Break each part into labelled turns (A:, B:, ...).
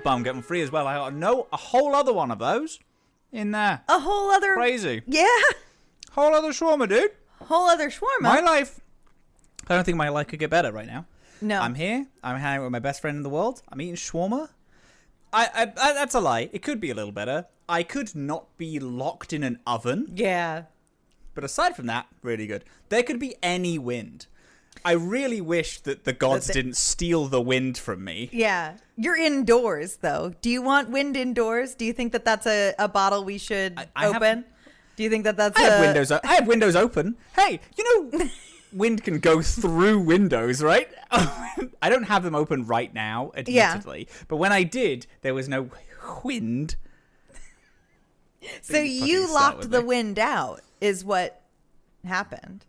A: wind bum getting free as well. I got a whole other one of those in there.
B: A whole other...
A: Crazy.
B: Yeah.
A: Whole other shawarma, dude.
B: Whole other shawarma.
A: My life... I don't think my life could get better right now.
B: No.
A: I'm here. I'm hanging out with my best friend in the world. I'm eating shawarma. I that's a lie. It could be a little better. I could not be locked in an oven.
B: Yeah.
A: But aside from that, really good. There could be any wind. I really wish that the gods didn't steal the wind from me.
B: Yeah. You're indoors, though. Do you want wind indoors? Do you think that that's a bottle we should open? Do you think that that's
A: I have windows open. Hey, you know... Wind can go through windows, right? I don't have them open right now, admittedly. Yeah. But when I did, there was no wind.
B: So you locked the wind out, is what happened.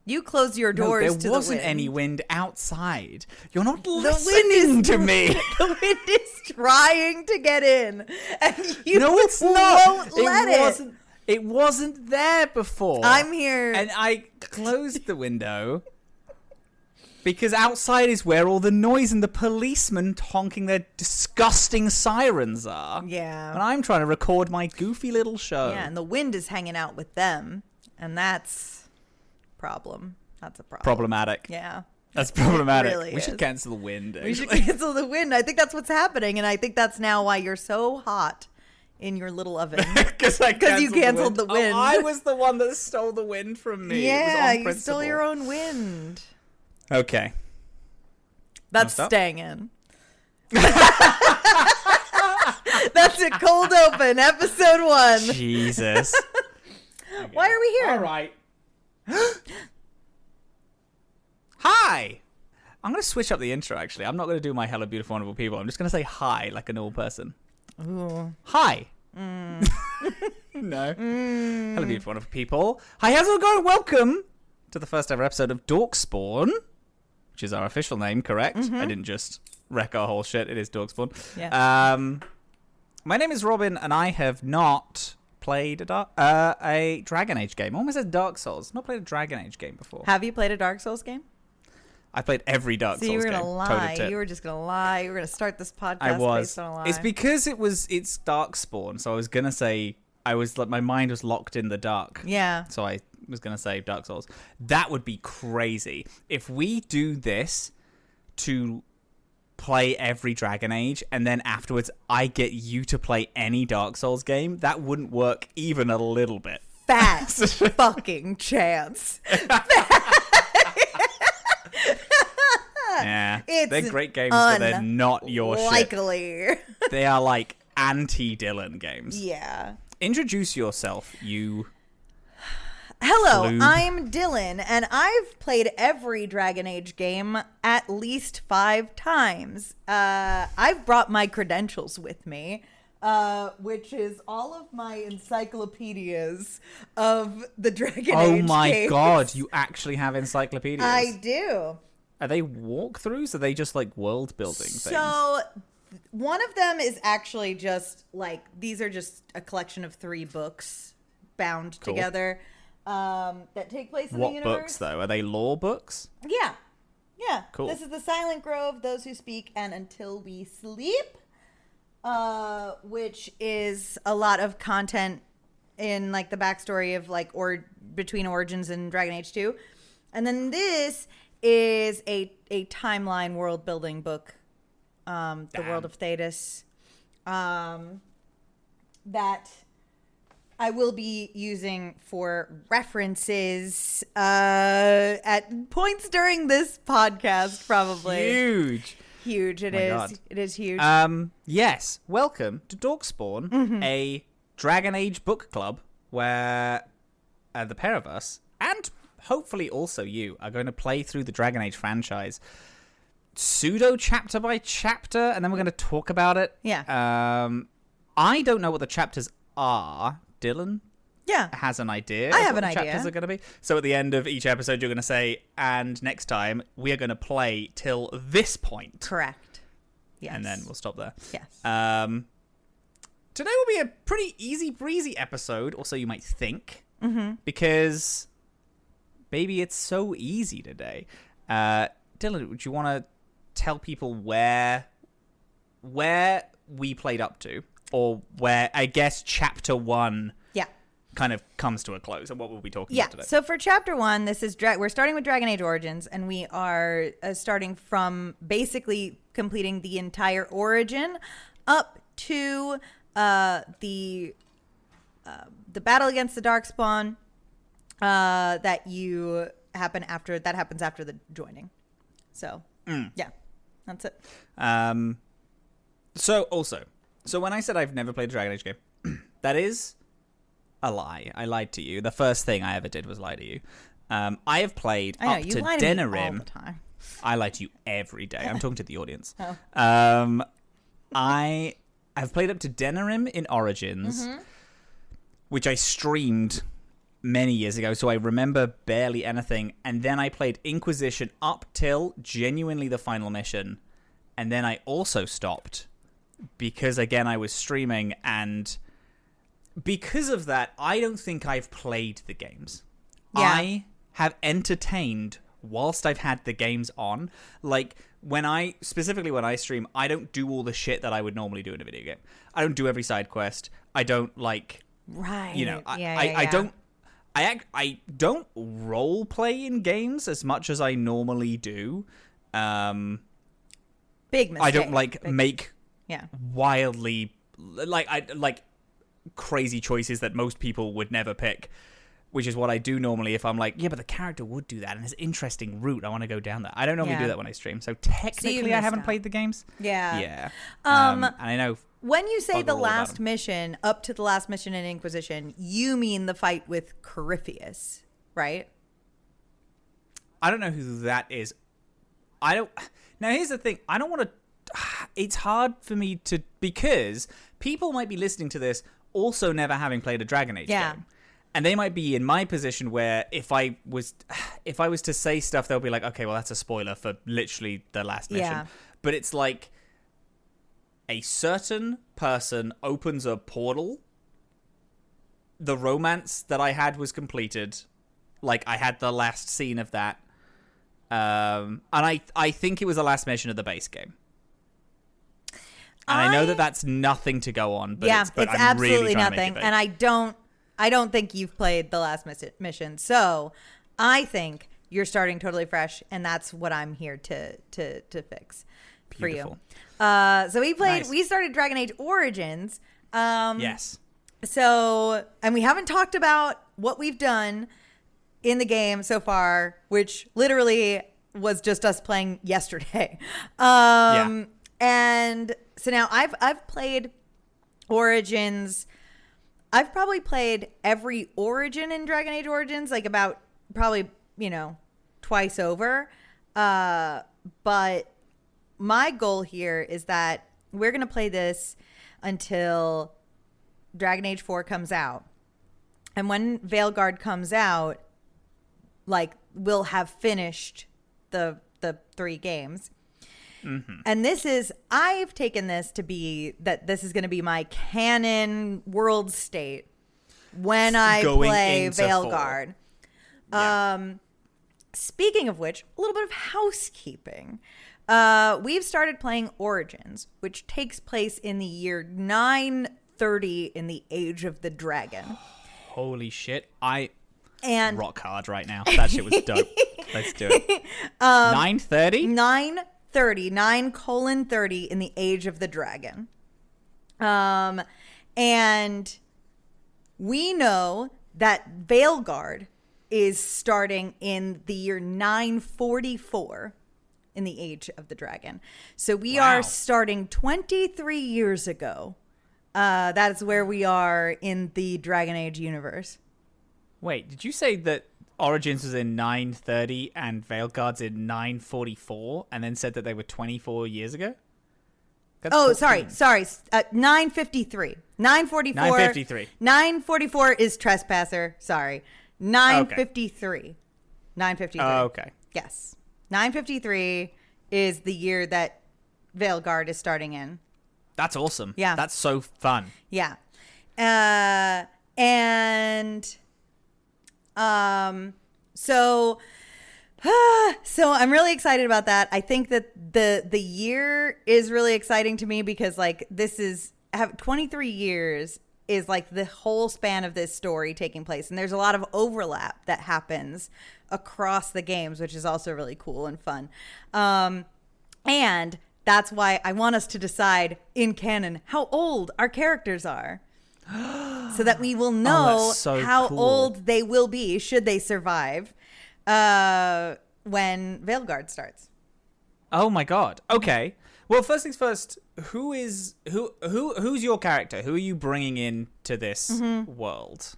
B: You closed your doors to the wind. There wasn't
A: any wind outside. You're not listening to me.
B: The wind is trying to get in, and you
A: won't let it. It wasn't there before.
B: I'm here.
A: And I closed the window because outside is where all the noise and the policemen honking their disgusting sirens are.
B: Yeah.
A: And I'm trying to record my goofy little show.
B: Yeah, and the wind is hanging out with them. And that's a problem. That's a problem.
A: Problematic.
B: Yeah.
A: That's problematic.
B: Really
A: we should cancel the wind.
B: We should cancel the wind. I think that's what's happening. And I think that's now why you're so hot in your little oven.
A: Because
B: you canceled the wind.
A: Oh, I was the one that stole the wind from me.
B: Yeah, you stole your own wind.
A: Okay.
B: That's staying in. That's it. Cold open, episode 1.
A: Jesus.
B: Okay. Why are we here?
A: All right. Hi. I'm going to switch up the intro, actually. I'm not going to do my hello, beautiful, wonderful people. I'm just going to say hi like a normal person.
B: Ooh.
A: Hi. No. Hello, beautiful, wonderful people. Hi, how's it all going? Welcome to the first ever episode of Dorkspawn, which is our official name, correct? Mm-hmm. I didn't just wreck our whole shit. It is Dorkspawn.
B: Yeah.
A: My name is Robin, and I have not played a Dragon Age game. Almost a Dark Souls. Not played a Dragon Age game before.
B: Have you played a Dark Souls game?
A: I played every Dark Souls game.
B: So you were going to lie. You were just going to lie. You were going to start this podcast based on a lie.
A: It's because it's Darkspawn, so I was going to say, my mind was locked in the dark.
B: Yeah.
A: So I was going to say Dark Souls. That would be crazy. If we do this to play every Dragon Age, and then afterwards I get you to play any Dark Souls game, that wouldn't work even a little bit.
B: Fat fucking chance.
A: Yeah, they're great games, but they're not your shit. They are like anti-Dillin games.
B: Yeah.
A: Introduce yourself, you.
B: Hello,
A: floob.
B: I'm Dillin, and I've played every Dragon Age game at least 5 times. I've brought my credentials with me, which is all of my encyclopedias of the Dragon Age
A: Oh my
B: games.
A: god, you actually have encyclopedias.
B: I do.
A: Are they walkthroughs? Are they just like world building things?
B: So one of them is actually just like, these are just a collection of 3 books bound together that take place in the universe.
A: What books though? Are they lore books?
B: Yeah. Yeah.
A: Cool.
B: This is The Silent Grove, Those Who Speak, and Until We Sleep, which is a lot of content in like the backstory of like between Origins and Dragon Age 2. And then this is a timeline world building book, The World of Thetis, that I will be using for references at points during this podcast, probably. Huge. It is. God. It is huge.
A: Yes. Welcome to Dorkspawn, a Dragon Age book club where the pair of us and hopefully also you are going to play through the Dragon Age franchise pseudo chapter by chapter, and then we're going to talk about it.
B: Yeah.
A: I don't know what the chapters are. Dillin has an idea.
B: I have an
A: idea. Chapters are going to be. So at the end of each episode, you're going to say, and next time we are going to play till this point.
B: Correct. Yes.
A: And then we'll stop there.
B: Yes.
A: Today will be a pretty easy breezy episode, or so you might think, because baby, it's so easy today. Dillin, would you want to tell people where where we played up to, or where I guess chapter 1 kind of comes to a close, and what we'll be talking about today.
B: So for chapter 1, this is we're starting with Dragon Age Origins, and we are starting from basically completing the entire origin up to the battle against the Darkspawn that happens after the joining. So yeah, that's it.
A: So when I said I've never played a Dragon Age game, that is a lie. I lied to you. The first thing I ever did was lie to you. I have played up to Denerim.
B: All the time.
A: I lie to you every day. I'm talking to the audience.
B: Oh.
A: I have played up to Denerim in Origins, which I streamed many years ago, so I remember barely anything. And then I played Inquisition up till genuinely the final mission, and then I also stopped because, again, I was streaming, and because of that, I don't think I've played the games.
B: Yeah.
A: I have entertained whilst I've had the games on. Like, when I stream, I don't do all the shit that I would normally do in a video game. I don't do every side quest. I don't, like...
B: Right.
A: You know, I don't role play in games as much as I normally do.
B: Big mistake.
A: I don't make
B: Yeah.
A: wildly crazy choices that most people would never pick, which is what I do normally if I'm like, yeah, but the character would do that and it's an interesting route, I want to go down that. I don't normally do that when I stream, so technically I haven't played the games.
B: Yeah.
A: And I know
B: when you say the last mission, up to the last mission in Inquisition, you mean the fight with Corypheus, right?
A: I don't know who that is. Now here's the thing, I don't want to it's hard for me to, because people might be listening to this also never having played a Dragon Age game. And they might be in my position where if I was to say stuff, they'll be like, okay, well, that's a spoiler for literally the last mission.
B: Yeah.
A: But it's like a certain person opens a portal. The romance that I had was completed. Like, I had the last scene of that. And I think it was the last mission of the base game. And I know that that's nothing to go on, but
B: it's
A: I'm
B: absolutely
A: really trying
B: nothing.
A: To make it big.
B: And I don't think you've played the last mission. So I think you're starting totally fresh, and that's what I'm here to fix for you. So we started Dragon Age Origins.
A: Yes.
B: So, and we haven't talked about what we've done in the game so far, which literally was just us playing yesterday. And so now I've played Origins. I've probably played every Origin in Dragon Age Origins, like about probably, twice over. But my goal here is that we're going to play this until Dragon Age 4 comes out. And when Veilgaurd comes out, like, we'll have finished the 3 games. Mm-hmm. And I've taken this to be that this is going to be my canon world state when I play Veilgaurd. Speaking of which, a little bit of housekeeping. We've started playing Origins, which takes place in the year 930 in the Age of the Dragon.
A: Holy shit. And rock hard right now. That shit was dope. Let's do it. 930? 9:30 in the Age of the Dragon.
B: And we know that Veilgaurd is starting in the year 944 in the Age of the Dragon. So we are starting 23 years ago. That is where we are in the Dragon Age universe.
A: Wait, did you say that Origins was in 930 and Veilguard's in 944 and then said that they were 24 years ago?
B: That's sorry. 953. 944.
A: 953.
B: 944 is Trespasser. Sorry. 953. Okay. 953.
A: Oh, okay.
B: Yes. 953 is the year that Veilgaurd is starting in.
A: That's awesome.
B: Yeah.
A: That's so fun.
B: Yeah. So So I'm really excited about that. I think that the year is really exciting to me because like this is 23 years is like the whole span of this story taking place, and there's a lot of overlap that happens across the games, which is also really cool and fun. And that's why I want us to decide in canon how old our characters are. So that we will know how old they will be should they survive when Veilgaurd starts.
A: Oh my god. Okay. Well, first things first, who's your character? Who are you bringing in to this world?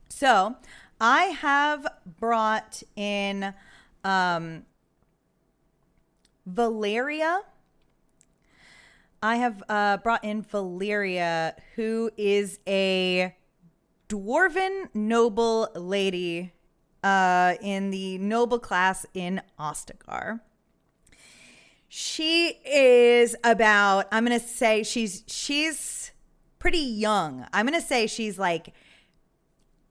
B: So, I have brought in Valeria. I have brought in Valeria, who is a dwarven noble lady in the noble class in Ostagar. She is about, I'm going to say she's pretty young. I'm going to say she's like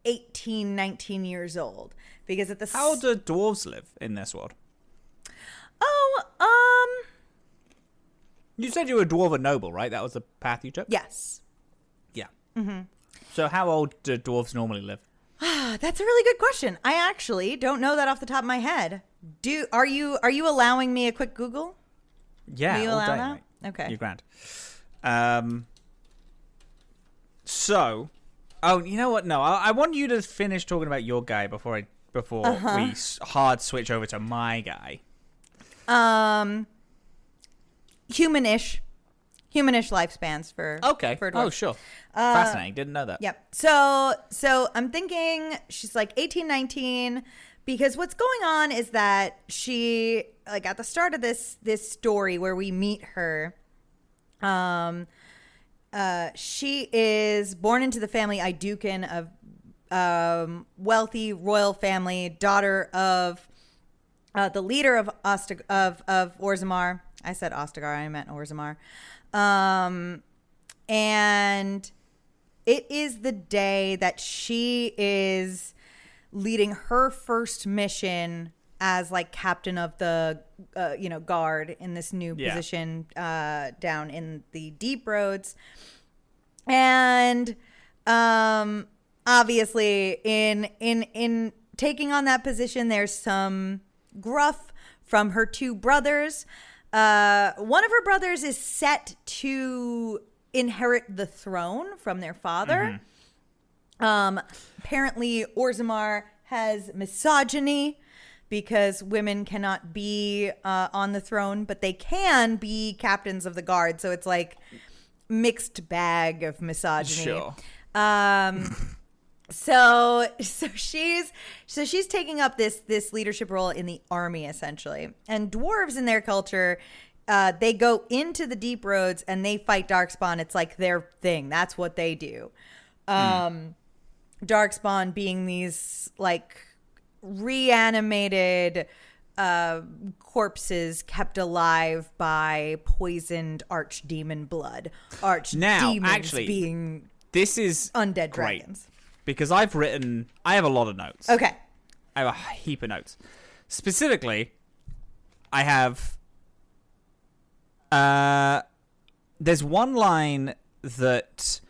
B: 18, 19 years old. Because at the
A: How do dwarves live in this world? You said you were a dwarven noble, right? That was the path you took?
B: Yes.
A: Yeah. So how old do dwarves normally live?
B: That's a really good question. I actually don't know that off the top of my head. Are you allowing me a quick Google?
A: Yeah,
B: Will you
A: all
B: allow
A: day,
B: that?
A: mate.
B: Okay.
A: You're grand. So, you know what? No, I want you to finish talking about your guy before we hard switch over to my guy.
B: Humanish lifespans for
A: Okay.
B: for dwarves.
A: Oh, sure. Fascinating. Didn't know that.
B: Yep. So I'm thinking she's like 18, 19, because what's going on is that she, like at the start of this story where we meet her, she is born into the family Idukin of wealthy royal family, daughter of the leader of Orzammar. I said Ostagar, I meant Orzammar. And it is the day that she is leading her first mission as like captain of the guard in this new position down in the deep roads. And obviously in taking on that position, there's some gruff from her two brothers. One of her brothers is set to inherit the throne from their father. Apparently Orzammar has misogyny because women cannot be on the throne, but they can be captains of the guard. So it's like mixed bag of misogyny.
A: Sure.
B: So she's taking up this leadership role in the army essentially. And dwarves in their culture, they go into the deep roads and they fight Darkspawn. It's like their thing. That's what they do. Darkspawn being these like reanimated corpses kept alive by poisoned archdemon blood. Archdemons being
A: this is
B: undead
A: great,
B: dragons.
A: because I have a lot of notes.
B: Okay.
A: I have a heap of notes. Specifically, I have there's one line that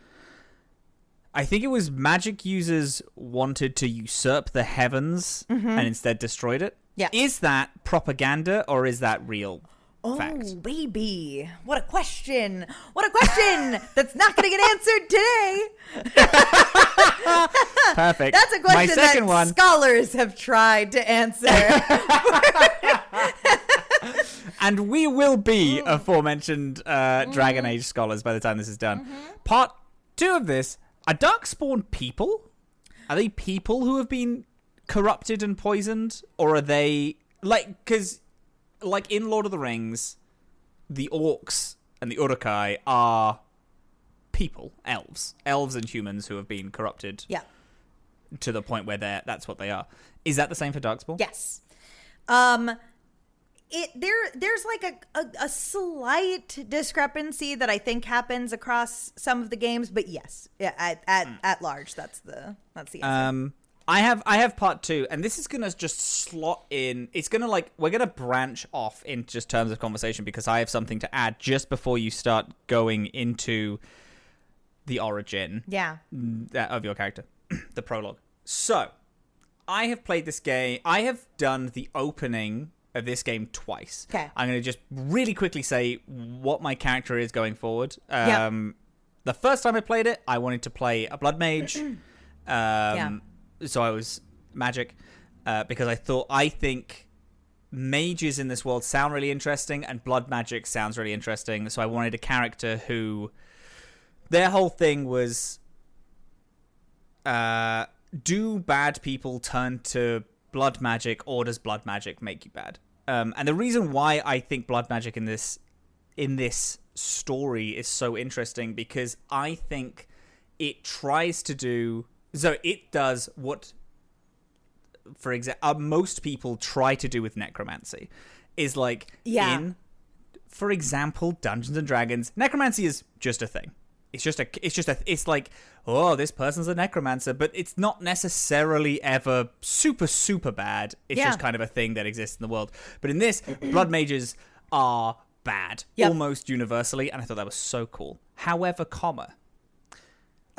A: I think it was magic users wanted to usurp the heavens and instead destroyed it.
B: Yeah.
A: Is that propaganda or is that real fact?
B: Oh, baby. What a question. What a question that's not going to get answered today.
A: Perfect.
B: That's a question
A: My second one,
B: scholars have tried to answer.
A: and we will be aforementioned Dragon Age scholars by the time this is done. Part 2 of this, are Darkspawn people? Are they people who have been corrupted and poisoned? Or are they, like, because, like in Lord of the Rings, the orcs and the Uruk-hai are people, elves and humans who have been corrupted to the point where that's what they are. Is that the same for Darkspawn?
B: Yes. There's like a slight discrepancy that I think happens across some of the games, but yes, at large, that's the answer.
A: I have part 2, and this is gonna just slot in. It's gonna we're gonna branch off in just terms of conversation because I have something to add just before you start going into the origin of your character, the prologue. So, I have played this game. I have done the opening of this game twice.
B: Okay.
A: I'm gonna just really quickly say what my character is going forward. The first time I played it, I wanted to play a blood mage. So I was magic because I think mages in this world sound really interesting and blood magic sounds really interesting. So I wanted a character who their whole thing was do bad people turn to blood magic, or does blood magic make you bad? And the reason why I think blood magic in this story is so interesting because I think it tries to do... So it does what, for example, most people try to do with necromancy, is in, for example, Dungeons and Dragons. Necromancy is just a thing. It's like, oh, this person's a necromancer, but it's not necessarily ever super, super bad. It's just kind of a thing that exists in the world. But in this, blood mages are bad, almost universally, and I thought that was so cool. However,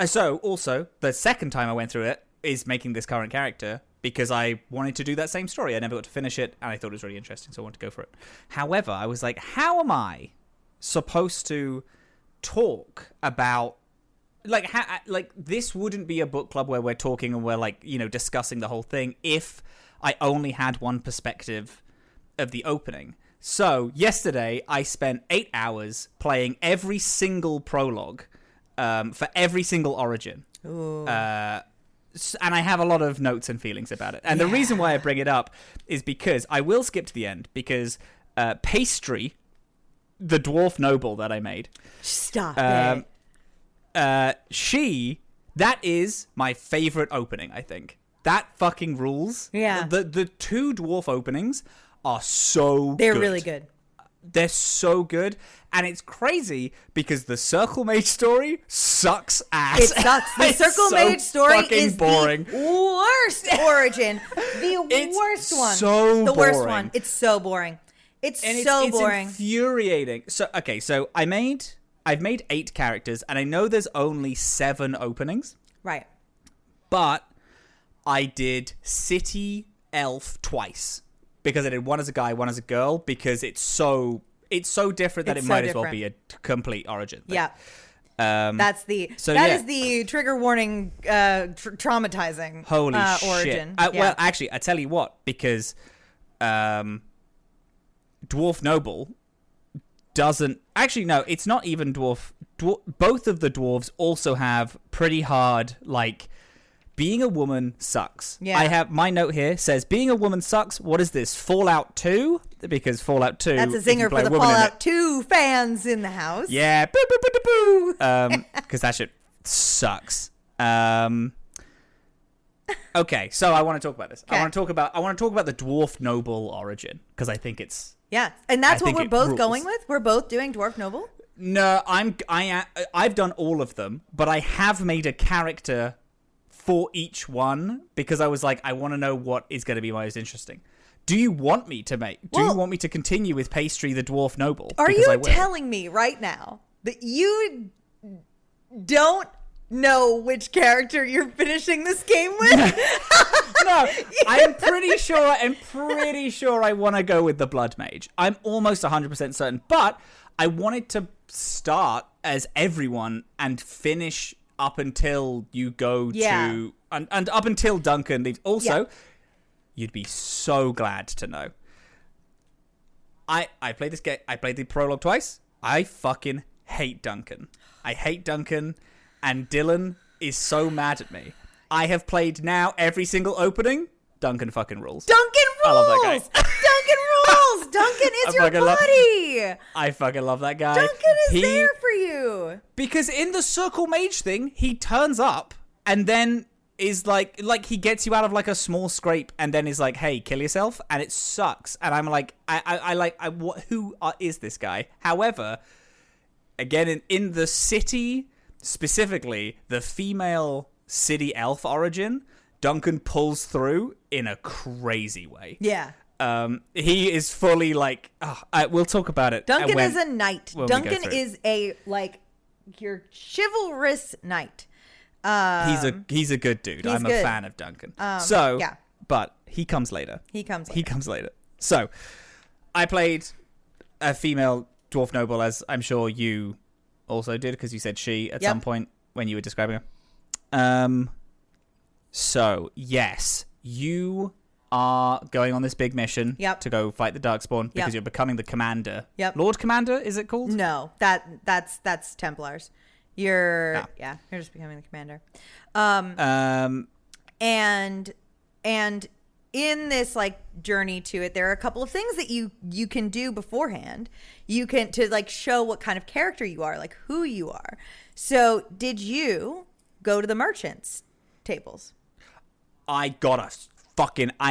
A: so, also, the second time I went through it is making this current character because I wanted to do that same story. I never got to finish it, and I thought it was really interesting, so I wanted to go for it. However, I was like, how am I supposed to talk about... this wouldn't be a book club where we're talking and we're, discussing the whole thing if I only had one perspective of the opening. So, yesterday, I spent 8 hours playing every single prologue for every single origin. And I have a lot of notes and feelings about it. And the reason why I bring it up is because I will skip to the end because Pastry, the dwarf noble that I made...
B: Stop it.
A: That is my favorite opening, I think. That fucking rules.
B: Yeah.
A: The two dwarf openings are so
B: They're
A: good.
B: really good.
A: They're so good, and it's crazy because the Circle Mage story sucks ass.
B: It sucks. The Circle Mage story is
A: boring.
B: The worst origin. The worst one.
A: So
B: the
A: boring.
B: worst one. It's so boring. It's boring.
A: It's infuriating. So I've made 8 characters, and I know there's only 7 openings.
B: Right.
A: But I did City Elf twice. Because I did one as a guy, one as a girl, because it's so different that it might as well be a complete origin thing.
B: Yeah. That is the trigger warning traumatizing
A: Holy
B: origin.
A: Shit. Well, actually, I tell you what, because Dwarf Noble doesn't... Actually, no, it's not even Dwarf... Both of the dwarves also have pretty hard, being a woman sucks.
B: Yeah.
A: I have my note here says being a woman sucks. What is this? Fallout 2? Because Fallout 2.
B: That's a zinger for the Fallout 2 fans in the house.
A: Yeah. Boo boo boo boo boo. Because that shit sucks. Okay, so I want to talk about this. I want to talk about the dwarf noble origin because I think it's...
B: Yeah. And that's what we're both
A: rules.
B: going with? We're both doing dwarf noble?
A: No, I've done all of them, but I have made a character for each one because I was like, I want to know what is going to be most interesting. Do you want me to continue with Pastry the Dwarf Noble?
B: Are you telling me right now that you don't know which character you're finishing this game with?
A: No, I'm pretty sure I want to go with the Blood Mage. I'm almost 100% certain, but I wanted to start as everyone and finish up until you go to... And up until Duncan leaves. Also, you'd be so glad to know. I played this game. I played the prologue twice. I fucking hate Duncan. I hate Duncan, and Dillin is so mad at me. I have played now every single opening. Duncan fucking rules.
B: Duncan rules!
A: I love that guy.
B: Duncan rules! Duncan is your buddy!
A: I fucking love that guy.
B: Duncan is there for you.
A: Because in the Circle Mage thing, he turns up and then is like he gets you out of a small scrape and then is like, hey, kill yourself, and it sucks. And I'm like, who is this guy? However, again, in the city, specifically, the female city elf origin Duncan pulls through in a crazy way.
B: Yeah.
A: He is fully like, we'll talk about it.
B: Duncan is a knight. Duncan is a, like, your chivalrous knight.
A: He's a good dude. I'm a fan of Duncan. But he comes later. He comes later. So, I played a female dwarf noble, as I'm sure you also did, because you said she at some point when you were describing her. So, yes, you are going on this big mission to go fight the Darkspawn because you're becoming the commander. Lord Commander, is it called?
B: No, that's Templars. You're just becoming the commander. And in this like journey to it, there are a couple of things that you can do beforehand. You can to like show what kind of character you are, like who you are. So, did you go to the merchants tables?
A: I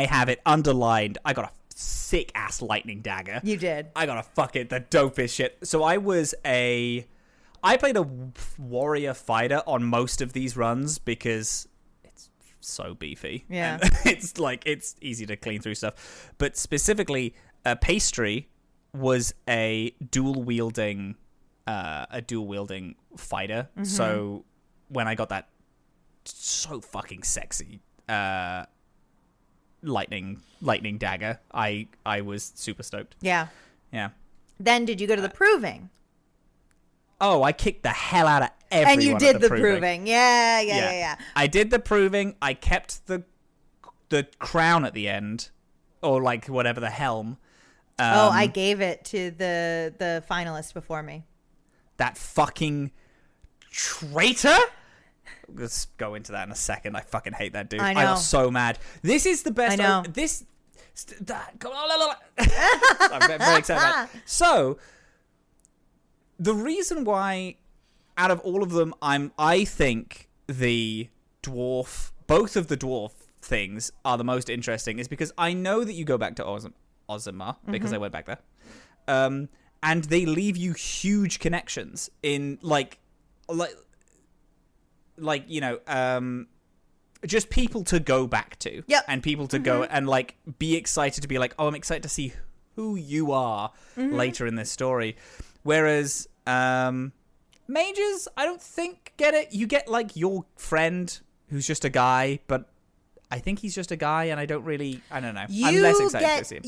A: have it underlined. I got a sick ass lightning dagger.
B: You did.
A: I got the dopest shit. So I played a warrior fighter on most of these runs because it's so beefy.
B: Yeah.
A: And it's easy to clean through stuff. But specifically, Pastry was a dual wielding fighter. Mm-hmm. So when I got that so fucking sexy lightning dagger, I was super stoked.
B: Yeah. Then did you go to the proving?
A: Oh, I kicked the hell out of everyone.
B: And you did the proving. Yeah.
A: I did the proving. I kept the crown at the end, or like whatever, the helm.
B: I gave it to the finalist before me.
A: That fucking traitor. Let's go into that in a second. I fucking hate that dude.
B: I know.
A: I got so mad. This is the best.
B: I know.
A: I'm very excited about it. So, the reason why, out of all of them, I think both of the dwarf things are the most interesting is because I know that you go back to Ozima because I went back there. And they leave you huge connections in just people to go back to.
B: Yep.
A: And people to go and like be excited to be like, oh, I'm excited to see who you are later in this story. Whereas mages, I don't think get it. You get like your friend who's just a guy, but I think he's just a guy, and I don't know. I'm less excited to see him.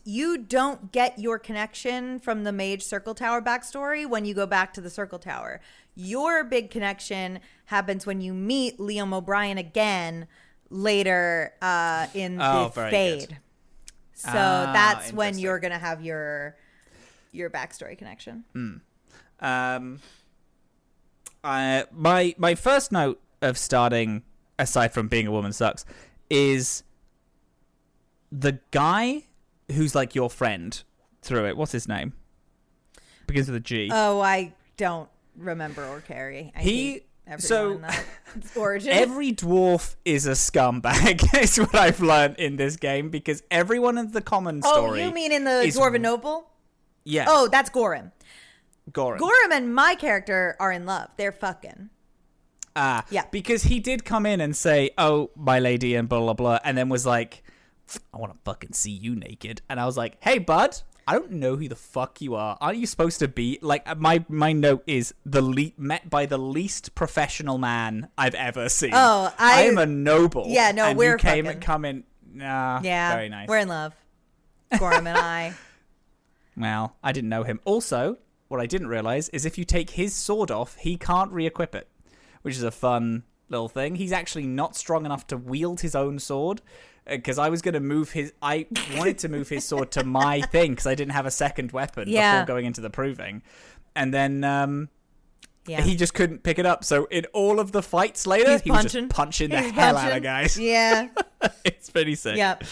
B: You don't get your connection from the Mage Circle Tower backstory when you go back to the Circle Tower. Your big connection happens when you meet Liam O'Brien again later in the Fade. Good. So that's when you're going to have your backstory connection.
A: My first note of starting, aside from being a woman sucks, is the guy who's like your friend through it. What's his name? Begins with a G.
B: Oh, I don't remember or carry. Origin.
A: Every dwarf is a scumbag. Is what I've learned in this game because everyone in the common story.
B: Oh, you mean in the Dwarven Noble?
A: Yeah.
B: Oh, that's Gorim.
A: Gorim
B: and my character are in love. They're fucking.
A: Yeah. Because he did come in and say, "Oh, my lady," and blah blah blah, and then was like, "I want to fucking see you naked," and I was like, "Hey, bud." I don't know who the fuck you are. Aren't you supposed to be like my note is met by the least professional man I've ever seen.
B: Oh,
A: I am a noble.
B: Yeah, no,
A: and
B: we're
A: you come in. Nah,
B: yeah,
A: very nice.
B: We're in love, Gorham and I.
A: Well, I didn't know him. Also, what I didn't realize is if you take his sword off, he can't re-equip it, which is a fun little thing. He's actually not strong enough to wield his own sword. Because I wanted to move his sword to my thing because I didn't have a second weapon before going into the proving, and then he just couldn't pick it up. So in all of the fights later, he was just punching the hell out of guys.
B: Yeah,
A: it's pretty sick.
B: Yep.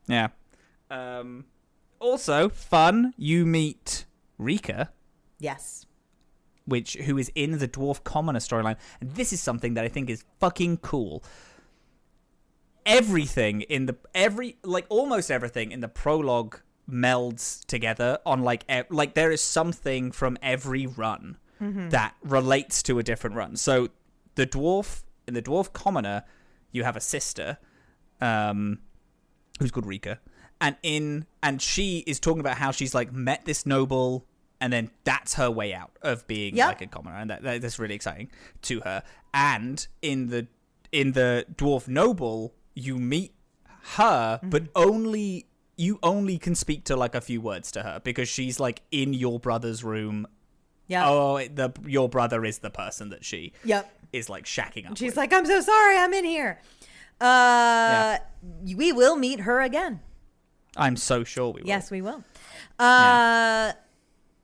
A: Yeah. Also, fun. You meet Rika.
B: Yes.
A: Who is in the Dwarf Commoner storyline, and this is something that I think is fucking cool. Almost everything in the prologue melds together on like there is something from every run that relates to a different run. So the dwarf in the Dwarf Commoner you have a sister, who's called Rika, and she is talking about how she's like met this noble, and then that's her way out of being like a commoner, and that's really exciting to her. And in the dwarf noble, you meet her, but you only can speak to like a few words to her because she's like in your brother's room. Yeah. Oh, your brother is the person that she is like shacking up.
B: She's
A: with.
B: like, I'm so sorry, I'm in here. We will meet her again.
A: I'm so sure we will.
B: Yes, we will.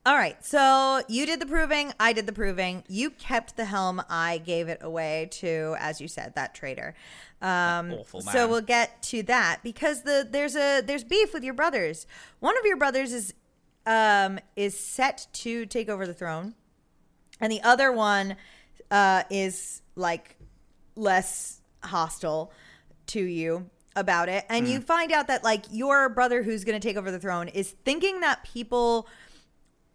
B: All right, so you did the proving, I did the proving. You kept the helm, I gave it away to, as you said, that traitor.
A: Awful man.
B: So we'll get to that because there's beef with your brothers. One of your brothers is set to take over the throne, and the other one is like less hostile to you about it. And you find out that like your brother who's going to take over the throne is thinking that people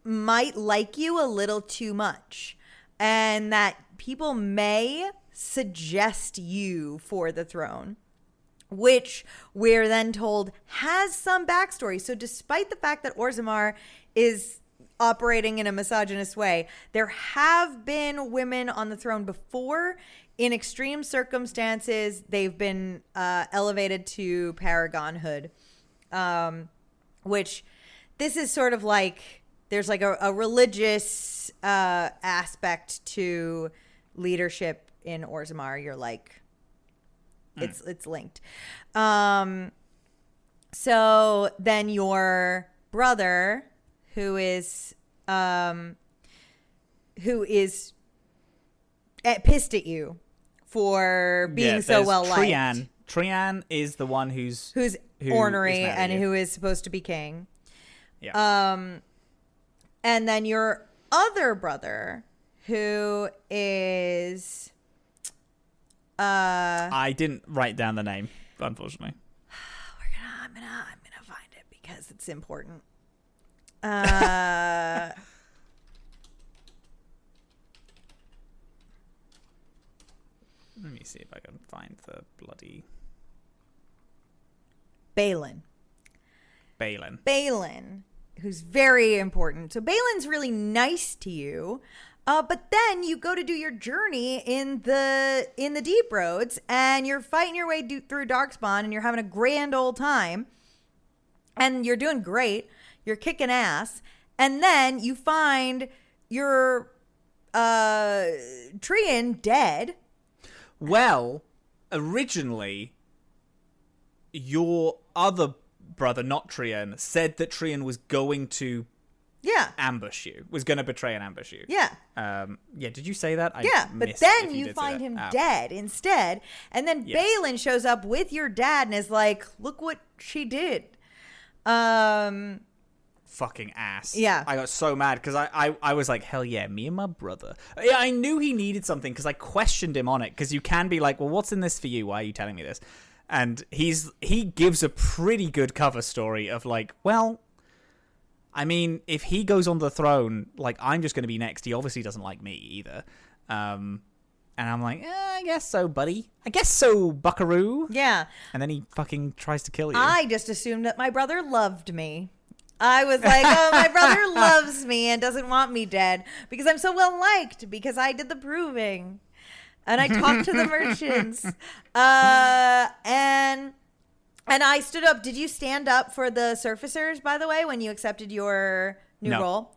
B: might like you a little too much and that people may suggest you for the throne, which we're then told has some backstory. So despite the fact that Orzammar is operating in a misogynist way, there have been women on the throne before. In extreme circumstances, they've been elevated to paragonhood, which this is sort of like there's like a religious aspect to leadership in Orzammar. You're like, it's linked. So then your brother, who is pissed at you for being so well liked.
A: Trian is the one who's
B: ornery and who is supposed to be king.
A: Yeah.
B: And then your other brother, who is
A: I didn't write down the name, unfortunately.
B: I'm gonna find it because it's important.
A: Let me see if I can find the bloody
B: Balin, who's very important. So Balin's really nice to you, but then you go to do your journey in the deep roads, and you're fighting your way through Darkspawn, and you're having a grand old time, and you're doing great. You're kicking ass, and then you find your Trian dead.
A: Well, originally, your other brother, not Trian, said that Trian was going to ambush you, was going to betray and ambush you.
B: Yeah.
A: Did you say that?
B: But then you find him dead instead. And then Balin shows up with your dad and is like, look what she did.
A: Fucking ass.
B: Yeah.
A: I got so mad because I was like, hell yeah, me and my brother. Yeah, I knew he needed something because I questioned him on it, because you can be like, well, what's in this for you? Why are you telling me this? And he gives a pretty good cover story of like, well, I mean, if he goes on the throne, like, I'm just going to be next. He obviously doesn't like me either. And I'm like, I guess so, buddy. I guess so, buckaroo.
B: Yeah.
A: And then he fucking tries to kill you.
B: I just assumed that my brother loved me. I was like, oh, my brother loves me and doesn't want me dead because I'm so well liked, because I did the proving. And I talked to the merchants. And I stood up. Did you stand up for the surfacers, by the way, when you accepted your new role?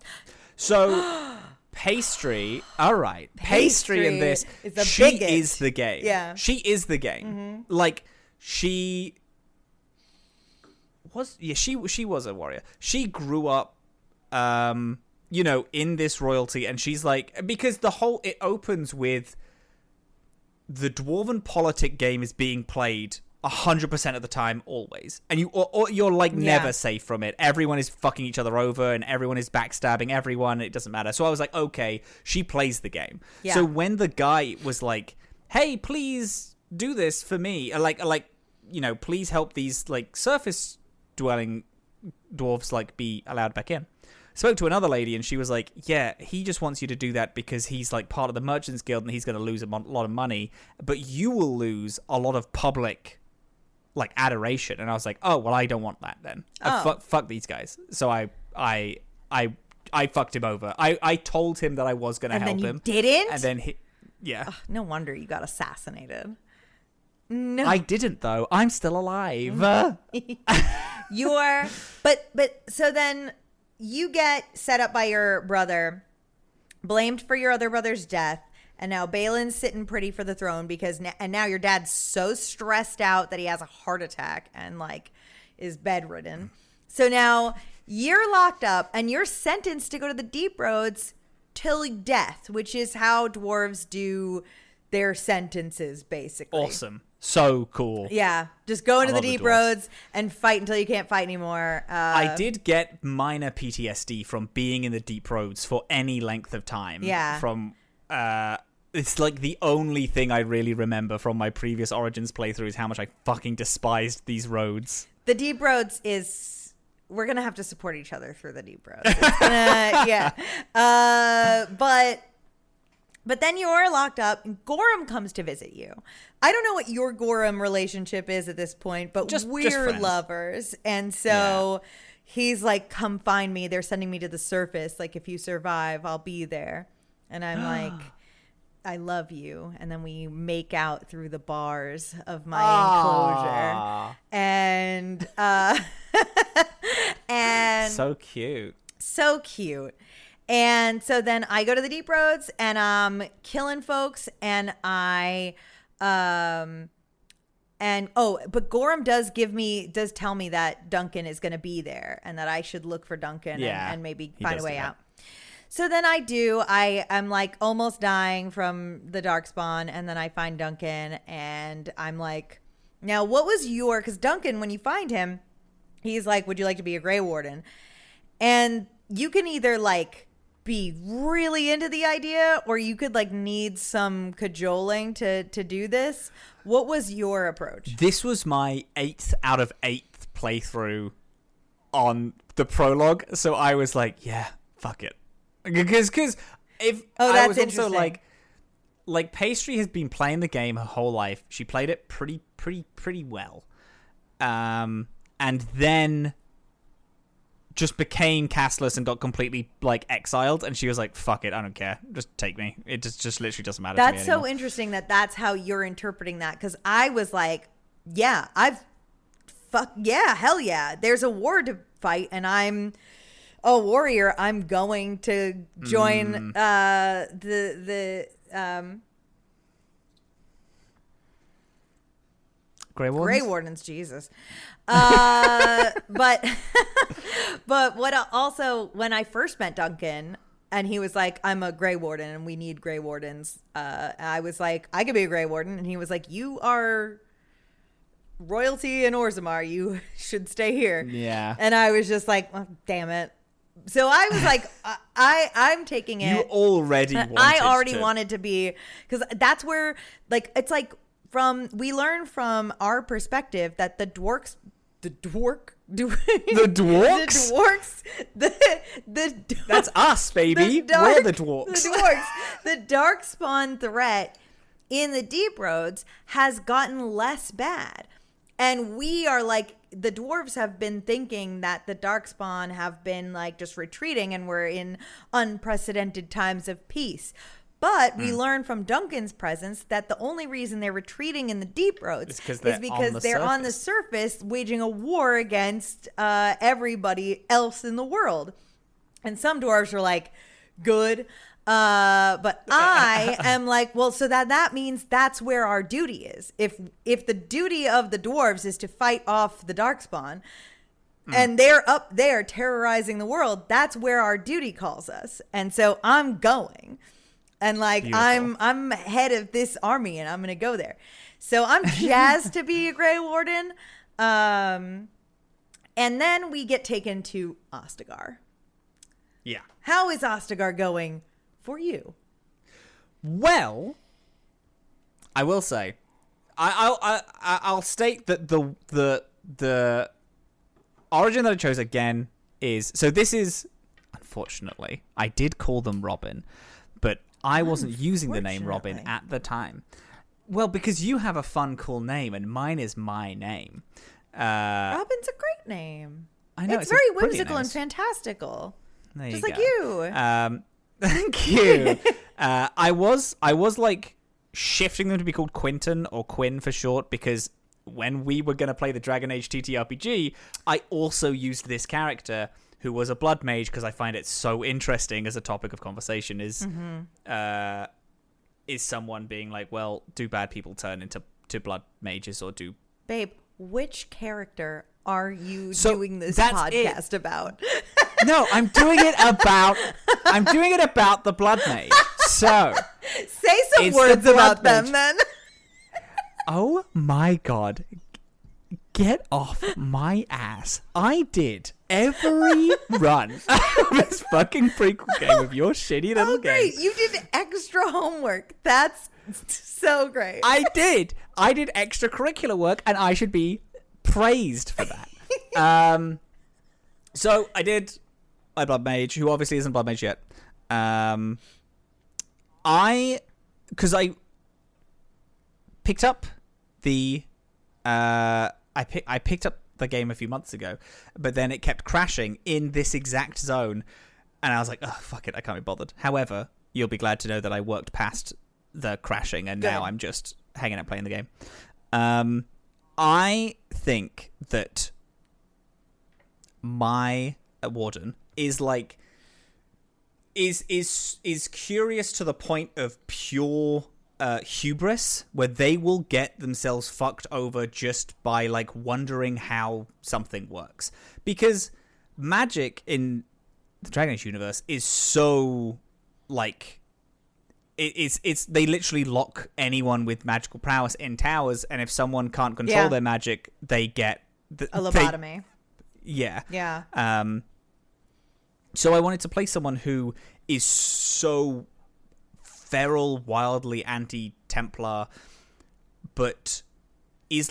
A: So Pastry, all right. Pastry in this, she is the game.
B: Yeah.
A: She is the game. Mm-hmm. Like, she was a warrior. She grew up, in this royalty, and she's like, because it opens with the dwarven politic game is being played 100% of the time, always, and you're like never safe from it. Everyone is fucking each other over, and everyone is backstabbing everyone. It doesn't matter. So I was like, okay, she plays the game. Yeah. So when the guy was like, hey, please do this for me, please help these like surface dwelling dwarves like be allowed back in. spoke to another lady, and she was like, yeah, he just wants you to do that because he's like part of the Merchants Guild and he's going to lose a lot of money, but you will lose a lot of public like adoration. And I was like, oh, well, I don't want that then. Fuck these guys. So I fucked him over. I told him that I was going to help him.
B: And then you didn't?
A: And then yeah.
B: Ugh, no wonder you got assassinated. No.
A: I didn't, though. I'm still alive.
B: But so then you get set up by your brother, blamed for your other brother's death, and now Balin's sitting pretty for the throne because now your dad's so stressed out that he has a heart attack and like is bedridden. So now you're locked up and you're sentenced to go to the Deep Roads till death, which is how dwarves do their sentences, basically.
A: Awesome. So cool.
B: Yeah. Just go into the Deep Roads and fight until you can't fight anymore.
A: I did get minor PTSD from being in the Deep Roads for any length of time.
B: Yeah.
A: From, it's like the only thing I really remember from my previous Origins playthrough is how much I fucking despised these roads.
B: The Deep Roads is... We're going to have to support each other through the Deep Roads. It's gonna, yeah. But then you are locked up, and Gorham comes to visit you. I don't know what your Gorham relationship is at this point, but we're lovers. And so he's like, come find me. They're sending me to the surface. Like, if you survive, I'll be there. And I'm like, I love you. And then we make out through the bars of my enclosure. And, and
A: so cute.
B: So cute. And so then I go to the Deep Roads and I'm killing folks but Gorham does tell me that Duncan is going to be there and that I should look for Duncan and maybe find a way out. So then I do. I'm like almost dying from the Darkspawn, and then I find Duncan and I'm like, now what was because Duncan, when you find him, he's like, would you like to be a Grey Warden? And you can either like be really into the idea or you could like need some cajoling to do this. What was your approach?
A: This was my 8th out of 8th playthrough on the prologue, so I was like, yeah, fuck it. Because if I was also like Pastry has been playing the game her whole life. She played it pretty well. And then just became castless and got completely like exiled, and she was like, fuck it, I don't care, just take me. It just literally doesn't matter to me anymore.
B: That's so interesting that's how you're interpreting that, because I was like, yeah, hell yeah, there's a war to fight and I'm a warrior. I'm going to join the
A: Grey
B: Wardens, Jesus. But what also, when I first met Duncan and he was like, I'm a Grey Warden and we need Grey Wardens. I was like, I could be a Grey Warden. And he was like, you are royalty in Orzammar. You should stay here.
A: Yeah.
B: And I was just like, oh, damn it. So I was like, I'm taking it.
A: You already
B: wanted to be, because that's where, like, it's like, we learn from our perspective that the dwarks,
A: that's us, baby. We're the dwarks.
B: The Darkspawn threat in the Deep Roads has gotten less bad. And we are like, the dwarves have been thinking that the Darkspawn have been like just retreating and we're in unprecedented times of peace. But we learn from Duncan's presence that the only reason they're retreating in the Deep Roads is because they're on the surface waging a war against everybody else in the world. And some dwarves are like, good. But I am like, well, so that means that's where our duty is. If the duty of the dwarves is to fight off the Darkspawn, and they're up there terrorizing the world, that's where our duty calls us. And so I'm going. And like, beautiful. I'm head of this army and I'm going to go there. So I'm jazzed to be a Grey Warden. And then we get taken to Ostagar.
A: Yeah.
B: How is Ostagar going for you?
A: Well, I will say, I'll state that the origin that I chose again is, so this is unfortunately. I did call them Robin, but I wasn't using the name Robin at the time. Well, because you have a fun, cool name, and mine is my name.
B: Robin's a great name.
A: I know,
B: it's very whimsical and fantastical.
A: There
B: just
A: you
B: like
A: go.
B: you.
A: Thank you. I was like shifting them to be called Quinton or Quinn for short, because when we were going to play the Dragon Age TTRPG, I also used this character who was a blood mage, because I find it so interesting as a topic of conversation is someone being like, well, do bad people turn into blood mages, or do...
B: Babe, which character are you doing this podcast about?
A: No, I'm doing it about the blood mage. So
B: say some words about them then.
A: Oh my god. Get off my ass. I did every run of this fucking prequel game of your shitty little game.
B: You did extra homework. That's so great.
A: I did extracurricular work, and I should be praised for that. So I did my blood mage, who obviously isn't blood mage yet. Because I picked up the I picked up the game a few months ago, but then it kept crashing in this exact zone, and I was like, oh, fuck it, I can't be bothered. However, you'll be glad to know that I worked past the crashing, and now I'm just hanging out playing the game. I think that my warden is like is curious to the point of pure hubris, where they will get themselves fucked over just by like wondering how something works, because magic in the Dragon Age universe is so like it's they literally lock anyone with magical prowess in towers, and if someone can't control their magic, they get
B: a lobotomy.
A: Yeah. So I wanted to play someone who is so feral, wildly anti-Templar, but is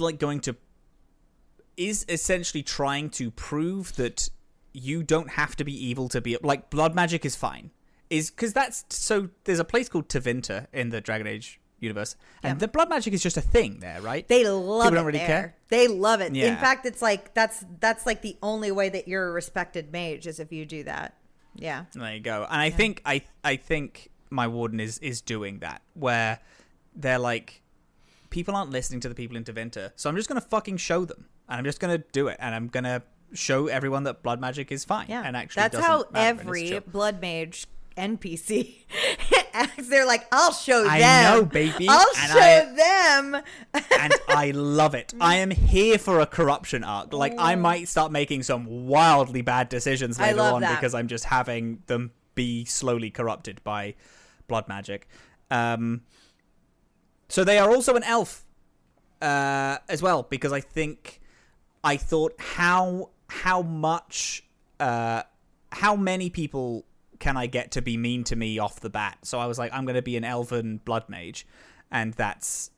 A: essentially trying to prove that you don't have to be evil to be like blood magic is fine. Is because there's a place called Tevinter in the Dragon Age universe, and the blood magic is just a thing there, right?
B: They love
A: People
B: it
A: don't really care.
B: They love it.
A: Yeah.
B: In fact, it's like that's like the only way that you're a respected mage is if you do that. Yeah.
A: There you go. And I think I think my warden is doing that, where they're like, people aren't listening to the people in Tevinter, so I'm just gonna fucking show them, and I'm just gonna do it, and I'm gonna show everyone that blood magic is fine.
B: Yeah.
A: And actually,
B: that's how every blood mage NPC acts. They're like, I'll show them.
A: I know, baby.
B: I'll show them.
A: And I love it. I am here for a corruption arc. Like, I might start making some wildly bad decisions later on because I'm just having them be slowly corrupted by blood magic. So they are also an elf as well, because I thought how many people can I get to be mean to me off the bat? So I was like, I'm going to be an elven blood mage, and that's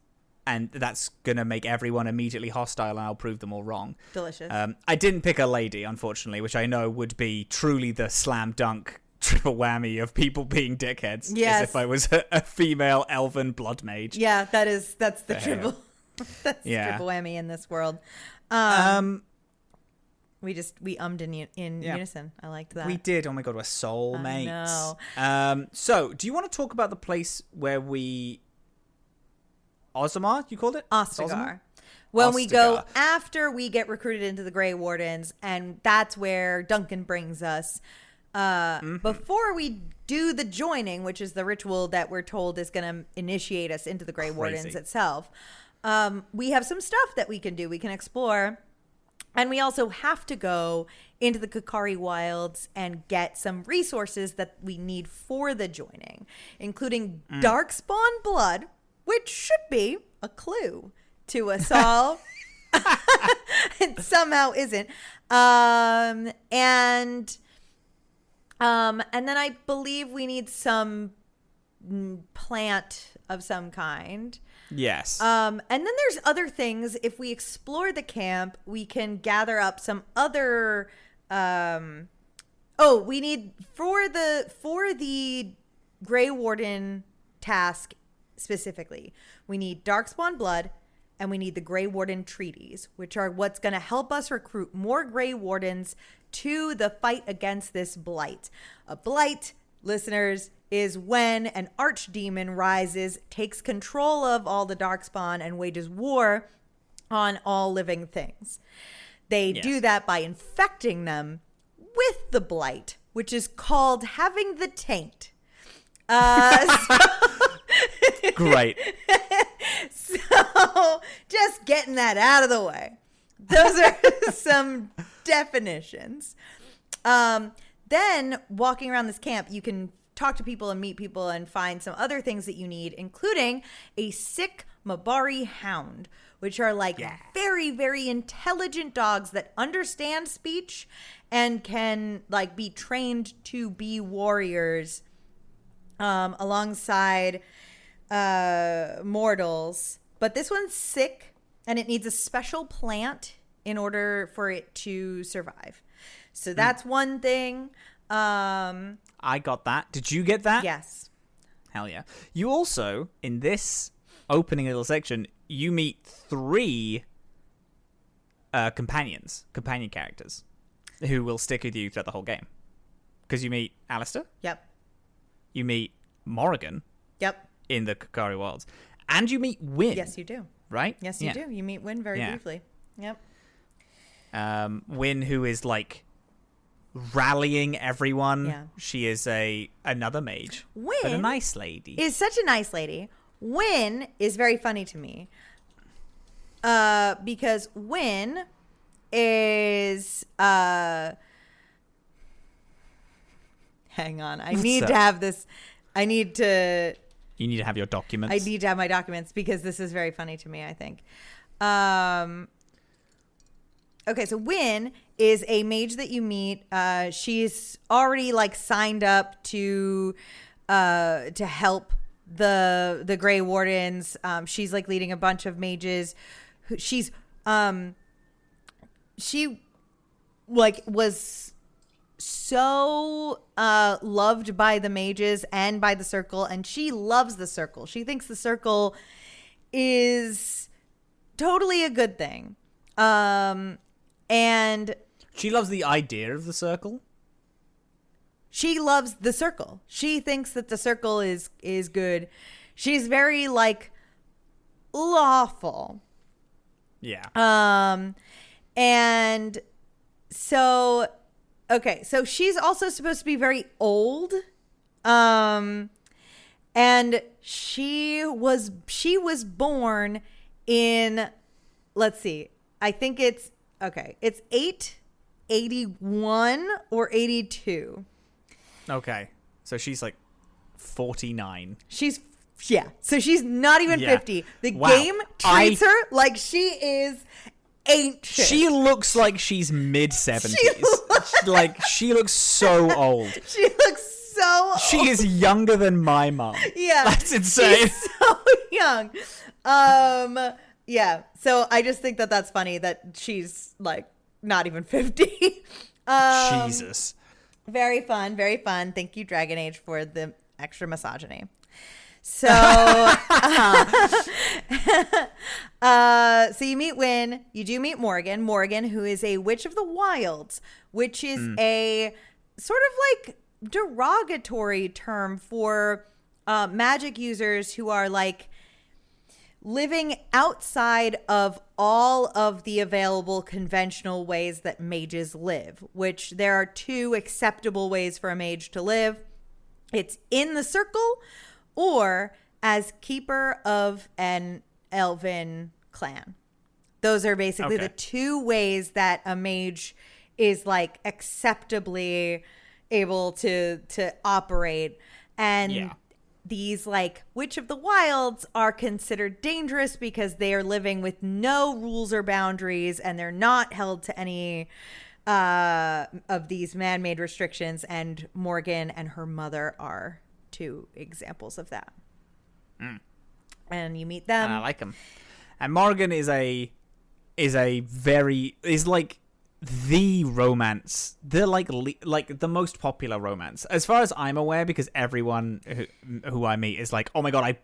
A: going to make everyone immediately hostile, and I'll prove them all wrong.
B: Delicious.
A: I didn't pick a lady, unfortunately, which I know would be truly the slam dunk triple whammy of people being dickheads.
B: Yes.
A: As if I was a female elven blood mage.
B: Yeah, that's the triple. That's triple whammy in this world. We ummed in unison. I liked that.
A: We did. Oh my god, we're soulmates.
B: I know.
A: So, do you want to talk about the place where we... Ozamar, you called it?
B: Ostagar. When we go after we get recruited into the Grey Wardens, and that's where Duncan brings us. Before we do the joining, which is the ritual that we're told is going to initiate us into the Grey Wardens itself, we have some stuff that we can do. We can explore. And we also have to go into the Kakari Wilds and get some resources that we need for the joining, including Darkspawn blood, which should be a clue to us all. It somehow isn't. And then I believe we need some plant of some kind.
A: Yes.
B: And then there's other things. If we explore the camp, we can gather up some other Oh, we need for the Grey Warden task specifically, we need Darkspawn blood, and we need the Grey Warden treaties, which are what's going to help us recruit more Grey Wardens to the fight against this blight. A blight, listeners, is when an archdemon rises, takes control of all the Darkspawn, and wages war on all living things. They do that by infecting them with the blight, which is called having the taint.
A: Great.
B: So just getting that out of the way. Those are some definitions. Then walking around this camp, you can talk to people and meet people and find some other things that you need, including a sick Mabari hound, which are like very, very intelligent dogs that understand speech and can like be trained to be warriors alongside mortals. But this one's sick and it needs a special plant in order for it to survive. So that's one thing.
A: I got that. Did you get that?
B: Yes.
A: Hell yeah. You also, in this opening little section, you meet 3 companion characters who will stick with you throughout the whole game. Because you meet Alistair.
B: Yep.
A: You meet Morrigan.
B: Yep.
A: In the Kakari Wilds. And you meet Wynn.
B: Yes, you do.
A: Right?
B: Yes, you do. You meet Wynn very briefly. Yep.
A: Wynn, who is like rallying everyone.
B: Yeah.
A: She is another mage.
B: Wynn
A: but a nice lady.
B: Is such a nice lady. Wynn is very funny to me. Because Wynn is hang on. I need to have this. You need to have your documents. I need to have my documents because this is very funny to me, I think. Okay, so Wynn is a mage that you meet. She's already like signed up to help the Grey Wardens. She's like leading a bunch of mages. She like was so loved by the mages and by the circle, and she loves the circle. She thinks the circle is totally a good thing. And
A: she loves the idea of the circle.
B: She loves the circle. She thinks that the circle is good. She's very like lawful.
A: Yeah.
B: And so okay, so she's also supposed to be very old. And she was born in, let's see, I think it's 881 or 82.
A: Okay. So she's like 49.
B: So she's not even 50. The game treats her like she is ancient.
A: She looks like she's mid-70s. She looks so old.
B: She looks so old.
A: She is younger than my mom.
B: Yeah.
A: That's insane.
B: She's so young. Yeah. So I just think that that's funny that she's like not even 50.
A: Jesus.
B: Very fun. Very fun. Thank you, Dragon Age, for the extra misogyny. So, so you meet Wynn. You do meet Morrigan. Morrigan, who is a witch of the wilds, which is a sort of like derogatory term for magic users who are like living outside of all of the available conventional ways that mages live, which there are 2 acceptable ways for a mage to live. It's in the circle or as keeper of an elven clan. Those are basically the 2 ways that a mage is like acceptably able to operate. And these like Witch of the Wilds are considered dangerous because they are living with no rules or boundaries and they're not held to any of these man-made restrictions. And Morgan and her mother are 2 examples of that. And you meet them.
A: I like them. And Morgan is like the romance, the like the most popular romance, as far as I'm aware, because everyone who I meet is like, oh my god, I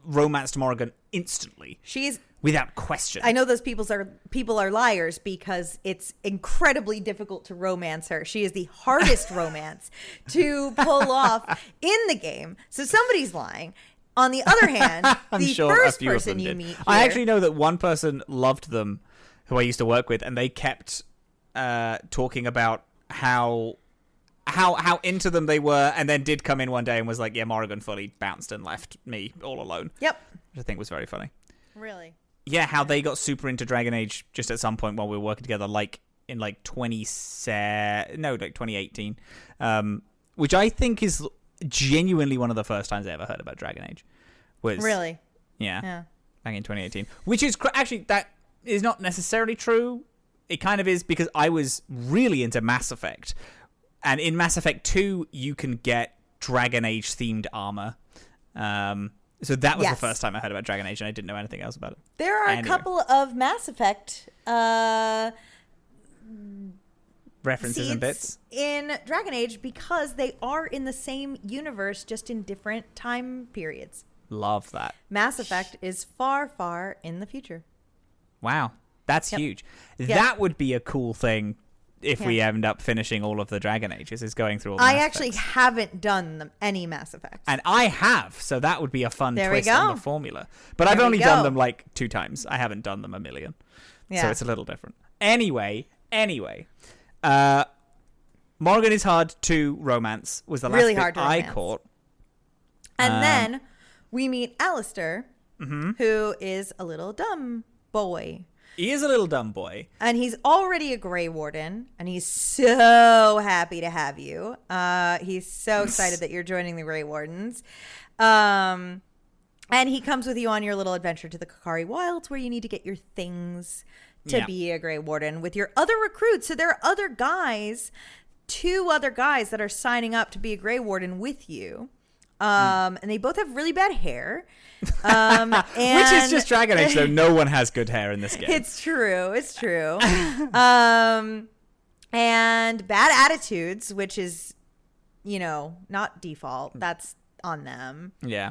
A: romanced Morrigan instantly.
B: She's
A: without question.
B: I know those people are liars because it's incredibly difficult to romance her. She is the hardest romance to pull off in the game. So somebody's lying. On the other hand, the first person you meet here,
A: I actually know that one person loved them, who I used to work with, and they kept talking about how into them they were, and then did come in one day and was like, yeah, Morrigan fully bounced and left me all alone.
B: Yep.
A: Which I think was very funny.
B: Really?
A: Yeah, how they got super into Dragon Age just at some point while we were working together, like in like 2018, which I think is genuinely one of the first times I ever heard about Dragon Age.
B: Really?
A: Yeah. Back in 2018, which is actually, that is not necessarily true. It kind of is, because I was really into Mass Effect, and in Mass Effect 2 you can get Dragon Age themed armor. So that was the first time I heard about Dragon Age, and I didn't know anything else about it.
B: There are a couple of Mass Effect
A: references and bits
B: in Dragon Age because they are in the same universe, just in different time periods.
A: Love that.
B: Mass Effect is far, far in the future.
A: Wow, that's huge.
B: Yep.
A: That would be a cool thing if we end up finishing all of the Dragon Ages, is going through all the
B: I
A: Mass
B: actually
A: Effects.
B: haven't done any Mass Effects.
A: And I have, so that would be a fun
B: There
A: twist
B: we go.
A: on the formula. But I've only done them like 2 times. I haven't done them a million.
B: Yeah.
A: So it's a little different. Anyway. Morrigan is hard to romance, was the last
B: Really
A: bit
B: hard to
A: I
B: romance.
A: caught.
B: And then we meet Alistair, who is a little dumb boy.
A: He is a little dumb boy.
B: And he's already a Grey Warden, and he's so happy to have you. He's so excited that you're joining the Grey Wardens. And he comes with you on your little adventure to the Kakari Wilds, where you need to get your things to be a Grey Warden with your other recruits. So there are other guys, 2 other guys that are signing up to be a Grey Warden with you. And they both have really bad hair. And
A: which is just Dragon Age, though. No one has good hair in this game.
B: It's true. And bad attitudes, which is, not default. That's on them.
A: Yeah.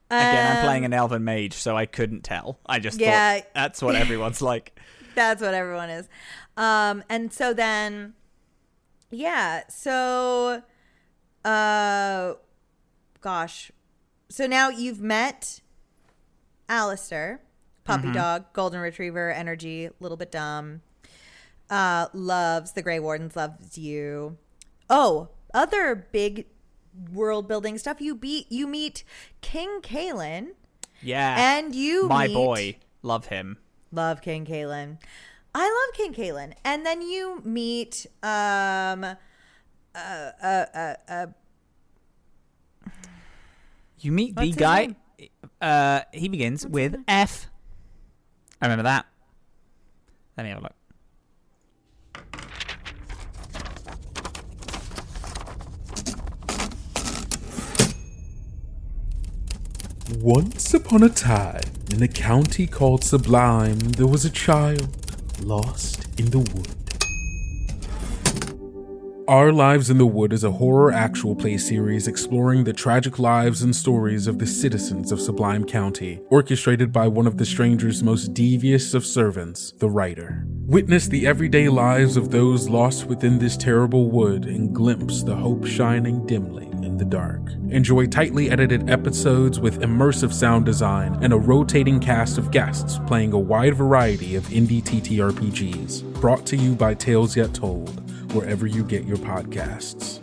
A: Again, I'm playing an elven mage, so I couldn't tell. I just thought that's what everyone's like.
B: That's what everyone is. And so then, so, gosh. So now you've met Alistair, puppy dog, golden retriever, energy, a little bit dumb, loves the Grey Wardens, loves you. Oh, other big world building stuff. You meet King Kalen.
A: Yeah.
B: And you
A: my
B: meet,
A: boy. Love him.
B: Love King Kalen. I love King Kalen. And then you meet
A: you meet
B: What's
A: the
B: his
A: guy. He begins with F. I remember that. Let me have a look.
C: Once upon a time, in a county called Sublime, there was a child lost in the wood. Our Lives in the Wood is a horror actual play series exploring the tragic lives and stories of the citizens of Sublime County, orchestrated by one of the stranger's most devious of servants, the writer. Witness the everyday lives of those lost within this terrible wood and glimpse the hope shining dimly in the dark. Enjoy tightly edited episodes with immersive sound design and a rotating cast of guests playing a wide variety of indie TTRPGs. Brought to you by Tales Yet Told, wherever you get your podcasts.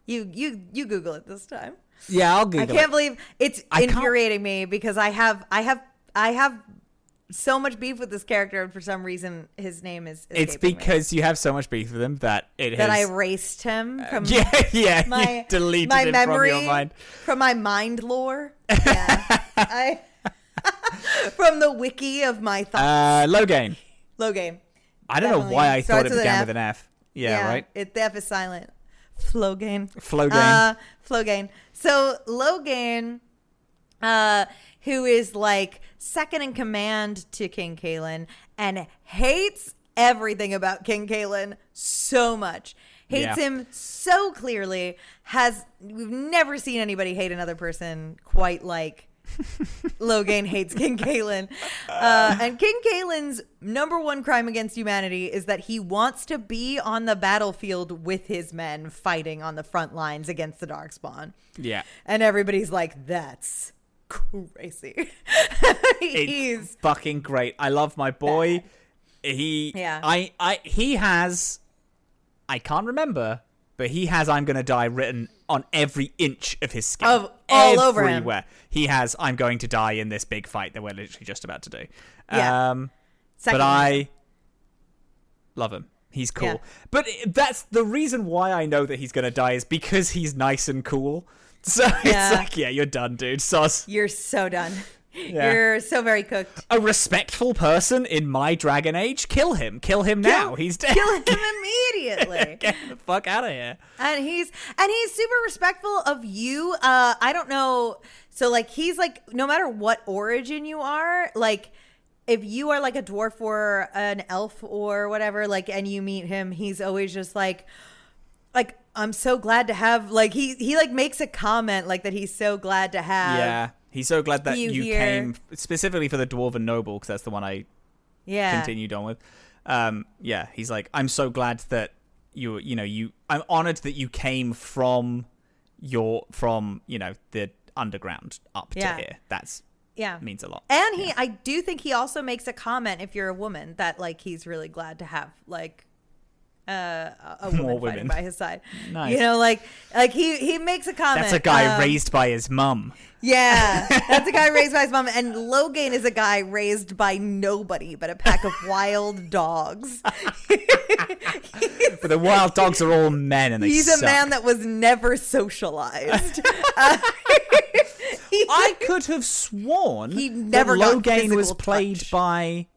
B: You Google it this time.
A: Yeah, I'll Google it.
B: I can't believe it's infuriating me because I have so much beef with this character, and for some reason his name is
A: It's because you have so much beef with him that
B: I erased him from
A: you deleted
B: my
A: him
B: memory,
A: from your mind.
B: From my mind lore. Yeah. From the wiki of my thoughts.
A: Logain.
B: Logain.
A: I don't know why I thought it began with an F. Yeah, right?
B: The F is silent. Flogain.
A: Flogain.
B: Flogain. So Logain who is like second in command to King Kalen and hates everything about King Kalen so much. Hates him so clearly. We've never seen anybody hate another person quite like Logain hates King Kalen. And King Kalen's number one crime against humanity is that he wants to be on the battlefield with his men fighting on the front lines against the Darkspawn.
A: Yeah.
B: And everybody's like, that's crazy.
A: It's fucking great. I love my boy.
B: Bad.
A: He has, I can't remember, but he has "I'm gonna die" written on every inch of his skin.
B: All over him.
A: He has "I'm going to die" in this big fight that we're literally just about to do.
B: Yeah.
A: But I love him. He's cool.
B: Yeah.
A: But that's the reason why I know that he's gonna die is because he's nice and cool. So it's like, yeah, you're done, dude. Sauce.
B: You're so done.
A: Yeah.
B: You're so very cooked.
A: A respectful person in my Dragon Age, kill him. Kill him now. He's dead.
B: Kill him immediately.
A: Get the fuck out of here.
B: And he's super respectful of you. I don't know. So like he's like, no matter what origin you are, like if you are like a dwarf or an elf or whatever, like, and you meet him, he's always just like I'm so glad to have, like he like makes a comment like that he's so glad to have.
A: Yeah. He's so glad that you
B: here.
A: came specifically for the Dwarven Noble, because that's the one I continued on with. Yeah, he's like, I'm so glad that I'm honored that you came from the underground up to here. That's means a lot.
B: And I do think he also makes a comment, if you're a woman, that like he's really glad to have like a woman fighting by his side.
A: Nice.
B: You know, like he makes a comment.
A: That's a guy raised by his mum.
B: Yeah, that's a guy raised by his mom. And Logain is a guy raised by nobody but a pack of wild dogs.
A: But the wild dogs are all men, and
B: he's
A: suck.
B: a man that was never socialized.
A: I could have sworn
B: he never
A: that
B: got
A: Logain was played
B: touch.
A: by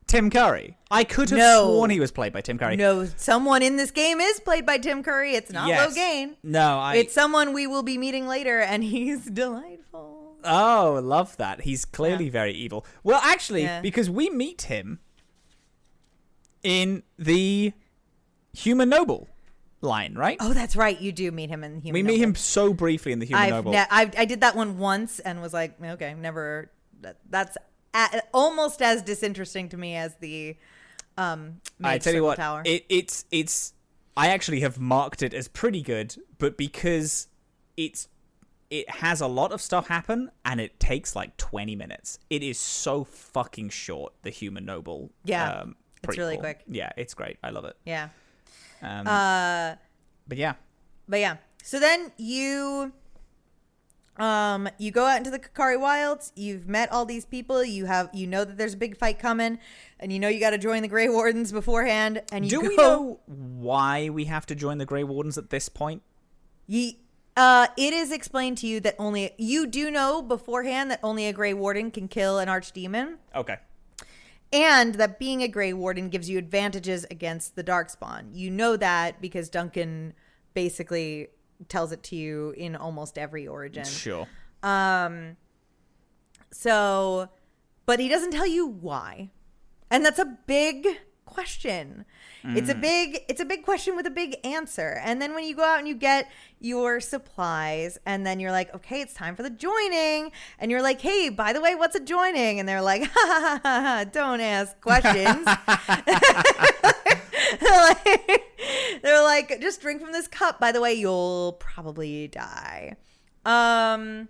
A: Tim Curry. I could have sworn he was played by Tim Curry.
B: No, someone in this game is played by Tim Curry. It's not Logain.
A: No,
B: it's someone we will be meeting later, and he's delightful.
A: Oh, love that. He's clearly very evil. Well, actually, because we meet him in the Human Noble line, right?
B: Oh, that's right. You do meet him in the Human Noble.
A: We meet him so briefly in the Human Noble.
B: I did that one once and was like, okay, never. That's almost as disinteresting to me as the
A: I tell you what,
B: tower.
A: it's I actually have marked it as pretty good, but because it has a lot of stuff happen and it takes like 20 minutes. It is so fucking short, the Human Noble.
B: Yeah, it's really
A: prequel.
B: quick.
A: Yeah, it's great. I love it.
B: Yeah.
A: But yeah.
B: So then you go out into the Kakari Wilds. You've met all these people. You know that there's a big fight coming, and you know you got to join the Grey Wardens beforehand. And
A: do we know why we have to join the Grey Wardens at this point?
B: It is explained to you that you do know beforehand that only a Grey Warden can kill an archdemon.
A: Okay.
B: And that being a Grey Warden gives you advantages against the Darkspawn. You know that because Duncan basically tells it to you in almost every origin.
A: Sure.
B: So, but he doesn't tell you why. And that's a big question. It's a big question with a big answer. And then when you go out and you get your supplies, and then you're like, okay, it's time for the joining. And you're like, hey, by the way, what's a joining? And they're like, ha ha ha ha, don't ask questions. They're like, just drink from this cup. By the way, you'll probably die. And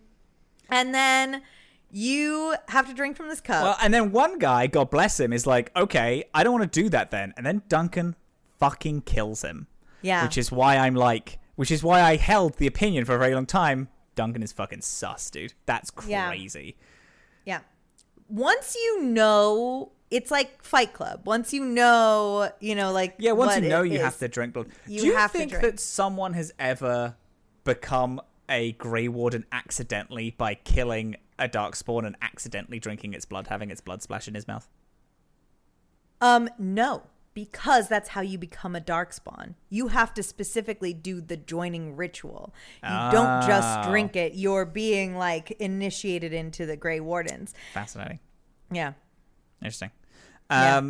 B: then you have to drink from this cup.
A: Well, and then one guy, God bless him, is like, okay, I don't want to do that then. And then Duncan fucking kills him.
B: Yeah.
A: Which is why I held the opinion for a very long time. Duncan is fucking sus, dude. That's crazy.
B: Yeah. Once you know, it's like Fight Club. Once you know, like.
A: Yeah, once you know you have to drink blood. Do you
B: have
A: think
B: to drink.
A: that someone has ever become a Grey Warden accidentally by killing a Darkspawn and accidentally drinking its blood, having its blood splash in his mouth?
B: No, because that's how you become a Darkspawn. You have to specifically do the joining ritual. You don't just drink it. You're being like initiated into the Grey Wardens.
A: Fascinating.
B: Yeah.
A: Interesting.
B: Yeah.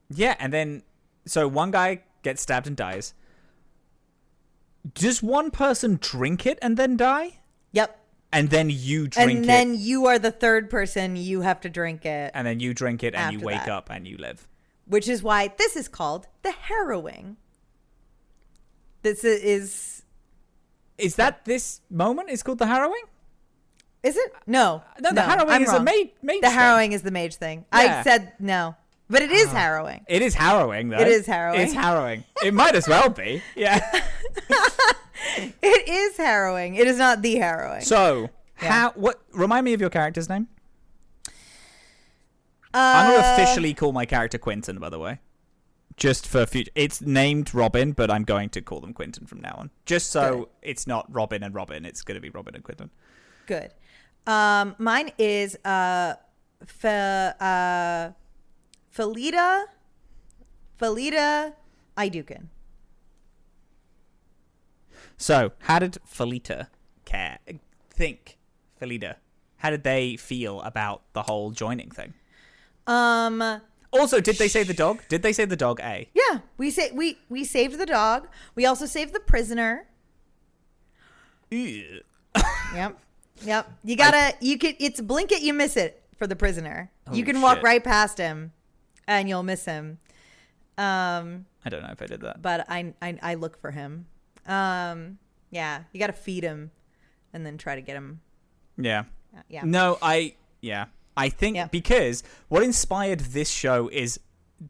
A: Yeah, and then so one guy gets stabbed and dies. Does one person drink it and then die?
B: Yep.
A: And then you drink it.
B: And then you are the third person. You have to drink it.
A: And then you drink it and you
B: After
A: wake
B: that.
A: up and you live.
B: Which is why this is called the harrowing. This is...
A: Is that this moment is called the harrowing?
B: Is it? No.
A: No, the harrowing
B: I'm
A: is
B: wrong.
A: a mage
B: The
A: thing.
B: harrowing is the mage thing.
A: Yeah.
B: I said no. But it is harrowing.
A: It is harrowing, though.
B: It is harrowing.
A: It's harrowing. It might as well be. Yeah.
B: It is harrowing. It is not the harrowing.
A: So,
B: Yeah.
A: what? Remind me of your character's name. I'm going to officially call my character Quentin, by the way. Just for future. It's named Robin, but I'm going to call them Quentin from now on. Just so
B: Good.
A: it's not Robin and Robin. It's going to be Robin and Quentin.
B: Good. Mine is Felida Idukin.
A: So, how did Felita think? Felida, how did they feel about the whole joining thing? Also, did they save the dog? Did they save the dog? A.
B: Yeah, we saved the dog. We also saved the prisoner.
A: Ew.
B: Yep. You gotta. It's blink it, you miss it for the prisoner.
A: Holy
B: you can walk
A: shit.
B: right past him, and you'll miss him.
A: I don't know if I did that.
B: But I look for him. Yeah, you gotta feed him, and then try to get him.
A: Yeah.
B: Yeah.
A: No, I think
B: Yeah.
A: because what inspired this show is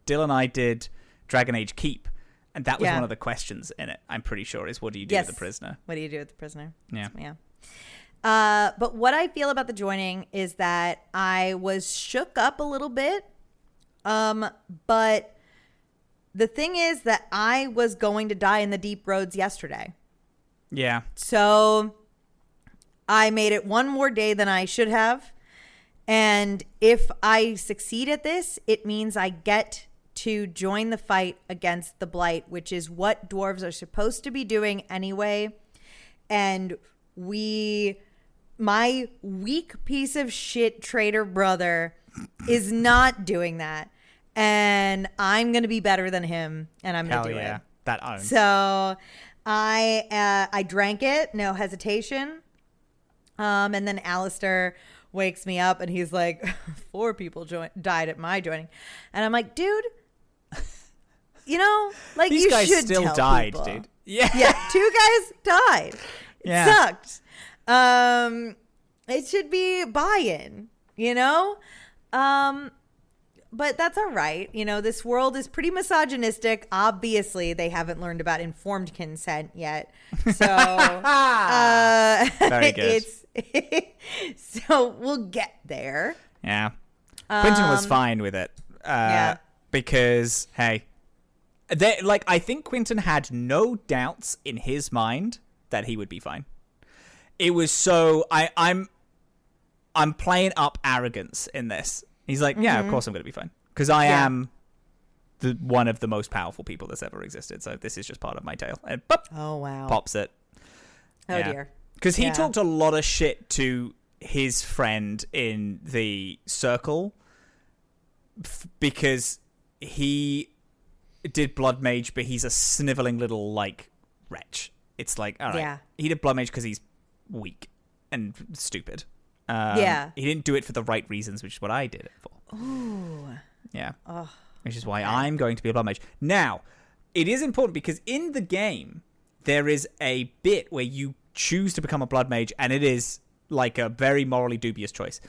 A: Dillin and I did Dragon Age Keep, and that was
B: Yeah.
A: one of the questions in it. I'm pretty sure is what do you do
B: Yes.
A: with the prisoner?
B: What do you do with the prisoner?
A: Yeah.
B: Yeah. But what I feel about the joining is that I was shook up a little bit. But the thing is that I was going to die in the deep roads yesterday.
A: Yeah.
B: So I made it one more day than I should have. And if I succeed at this, it means I get to join the fight against the Blight, which is what dwarves are supposed to be doing anyway. And my weak piece of shit traitor brother is not doing that. And I'm going to be better than him, and I'm going to do it.
A: That owns.
B: So I drank it, no hesitation. And then Alistair wakes me up and he's like, 4 people died at my joining. And I'm like, dude, like
A: These
B: you
A: guys
B: should
A: still
B: tell
A: died,
B: people.
A: dude. Yeah.
B: Yeah, 2 guys died. It
A: Yeah.
B: sucked. It should be buy-in, but that's all right. This world is pretty misogynistic. Obviously, they haven't learned about informed consent yet. So,
A: Very good.
B: So we'll get there.
A: Yeah. Quentin was fine with it.
B: Yeah.
A: Because, hey, I think Quentin had no doubts in his mind that he would be fine. It was so I'm playing up arrogance in this. He's like, yeah, of course I'm going to be fine because I am one of the most powerful people that's ever existed. So this is just part of my tale. And
B: Oh wow.
A: pops it.
B: Oh dear.
A: Because he talked a lot of shit to his friend in the circle because he did Blood Mage, but he's a sniveling little wretch. It's like, all right,
B: Yeah.
A: he did Blood Mage because he's weak and stupid.
B: Yeah.
A: He didn't do it for the right reasons, which is what I did it for.
B: Ooh.
A: Yeah.
B: Oh.
A: Which is why I'm going to be a Blood Mage. Now, it is important because in the game, there is a bit where you choose to become a Blood Mage, and it is like a very morally dubious choice.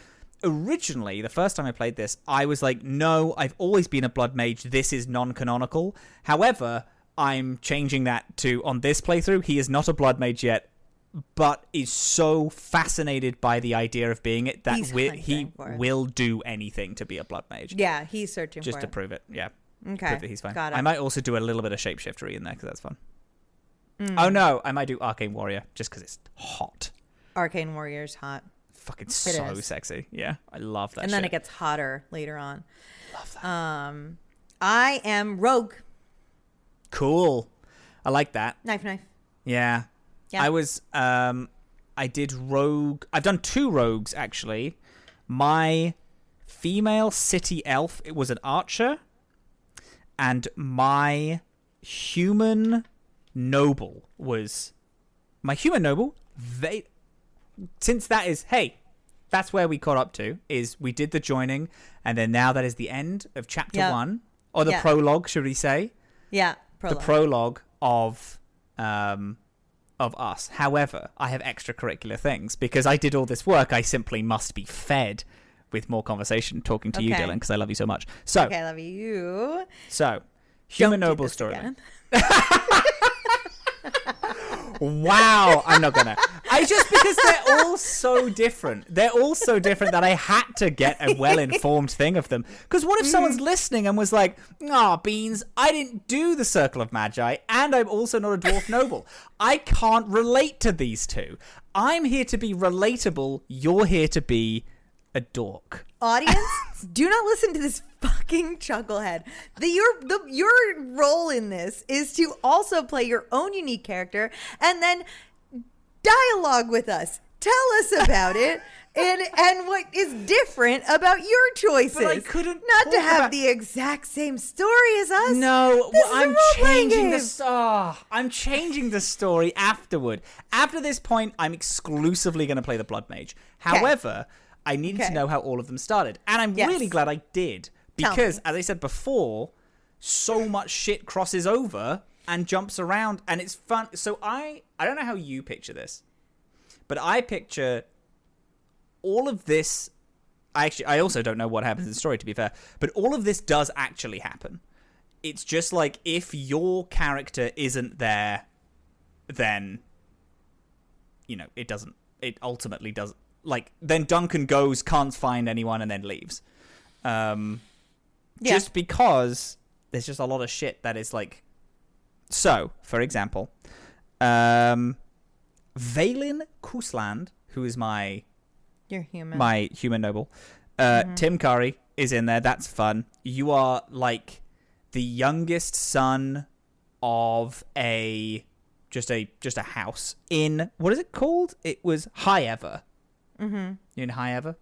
A: Originally, the first time I played this, I was like, no, I've always been a Blood Mage. This is non-canonical. However, I'm changing that to, on this playthrough, he is not a Blood Mage yet, but is so fascinated by the idea of being it that he will do anything to be a Blood Mage.
B: Yeah, he's searching
A: Just
B: for
A: to
B: it.
A: prove it. Yeah.
B: Okay.
A: Prove that he's fine.
B: Got it.
A: I might also do a little bit of shapeshiftery in there because that's fun. Oh no, I might do Arcane Warrior just because it's hot.
B: Arcane Warrior's hot.
A: Fucking so
B: is.
A: sexy. Yeah. I love that
B: And
A: shit.
B: then it gets hotter later on.
A: Love that.
B: I am rogue.
A: Cool. I like that.
B: Knife.
A: Yeah.
B: Yeah.
A: I was I did rogue. I've done 2 rogues actually. My female city elf, it was an archer, and my human noble was since that is, hey, that's where we caught up to, is we did the joining, and then now that is the end of chapter 1, or the prologue, should we say?
B: Yeah, prologue.
A: The prologue of us. However, I have extracurricular things. Because I did all this work, I simply must be fed with more conversation talking to you, Dillin, because I love you so much. So,
B: okay, I love you.
A: So, human noble storyline. Wow, I'm not gonna. Because they're all so different. They're all so different that I had to get a well-informed thing of them. Because what if someone's listening and was like, Beans, I didn't do the Circle of Magi, and I'm also not a dwarf noble. I can't relate to these two. I'm here to be relatable. You're here to be a dork.
B: Audience, do not listen to this fucking chucklehead. Your role in this is to also play your own unique character and then dialogue with us. Tell us about it and what is different about your choices.
A: But I couldn't
B: not to have the exact same story as us.
A: No,
B: this
A: I'm
B: is a role-playing
A: changing
B: game.
A: I'm changing the story afterward. After this point, I'm exclusively going to play the Blood Mage. However, I needed to know how all of them started. And I'm really glad I did. Because, as I said before, so much shit crosses over and jumps around. And it's fun. So I don't know how you picture this. But I picture all of this. I also don't know what happens in the story, to be fair. But all of this does actually happen. It's just like, if your character isn't there, then, it doesn't. It ultimately doesn't. Like, then Duncan goes, can't find anyone, and then leaves. Just because there's just a lot of shit that is like... So, for example, Vaelin Kusland, who is my human noble, Tim Curry is in there. That's fun. You are like the youngest son of just a house in... What is it called? It was High Ever. Mm-hmm. You're in High Ever.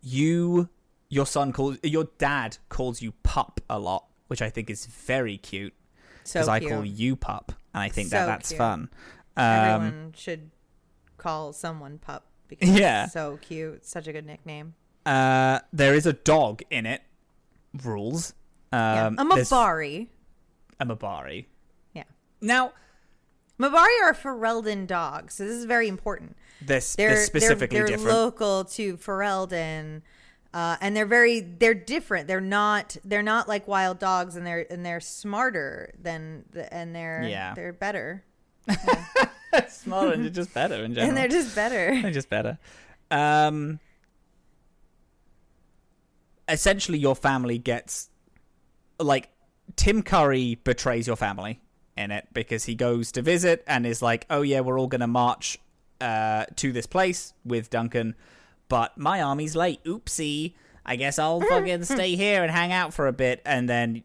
A: Your dad calls you Pup a lot, which I think is very cute. Because I call you Pup, and I think that's cute. Fun.
B: Everyone should call someone Pup because it's so cute. Such a good nickname.
A: There is a dog in it. Rules.
B: A Mabari.
A: A Mabari.
B: Yeah.
A: Now,
B: Mabari are Ferelden dogs, so this is very important.
A: They're specifically different.
B: They're local to Ferelden, and they're different. They're not like wild dogs, and they're smarter they're better. Yeah.
A: Smarter and just better in general.
B: And they're just better.
A: They're just better. Essentially, your family gets like Tim Curry betrays your family in it because he goes to visit and is like, oh yeah, we're all gonna march to this place with Duncan, but my army's late. Oopsie. I guess I'll fucking stay here and hang out for a bit. And then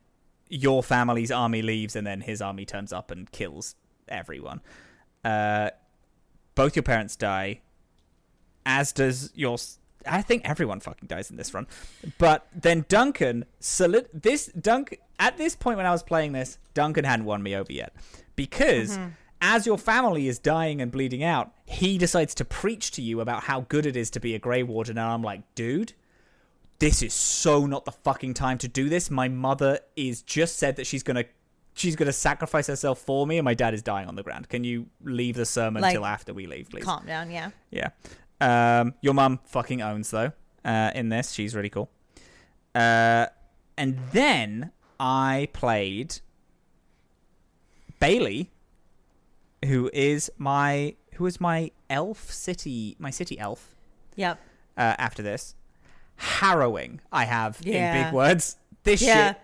A: your family's army leaves, and then his army turns up and kills everyone. Both your parents die, as does your... I think everyone fucking dies in this run. But then Duncan... At this point when I was playing this, Duncan hadn't won me over yet. Because as your family is dying and bleeding out, he decides to preach to you about how good it is to be a Grey Warden. And I'm like, dude, this is so not the fucking time to do this. My mother is just said that she's gonna sacrifice herself for me, and my dad is dying on the ground. Can you leave the sermon till after we leave, please?
B: Calm down, yeah.
A: Yeah. Your mum fucking owns, though, in this. She's really cool. And then I played Bailey, who is my elf city, my city elf.
B: Yep.
A: After this. Harrowing, I have in big words. This shit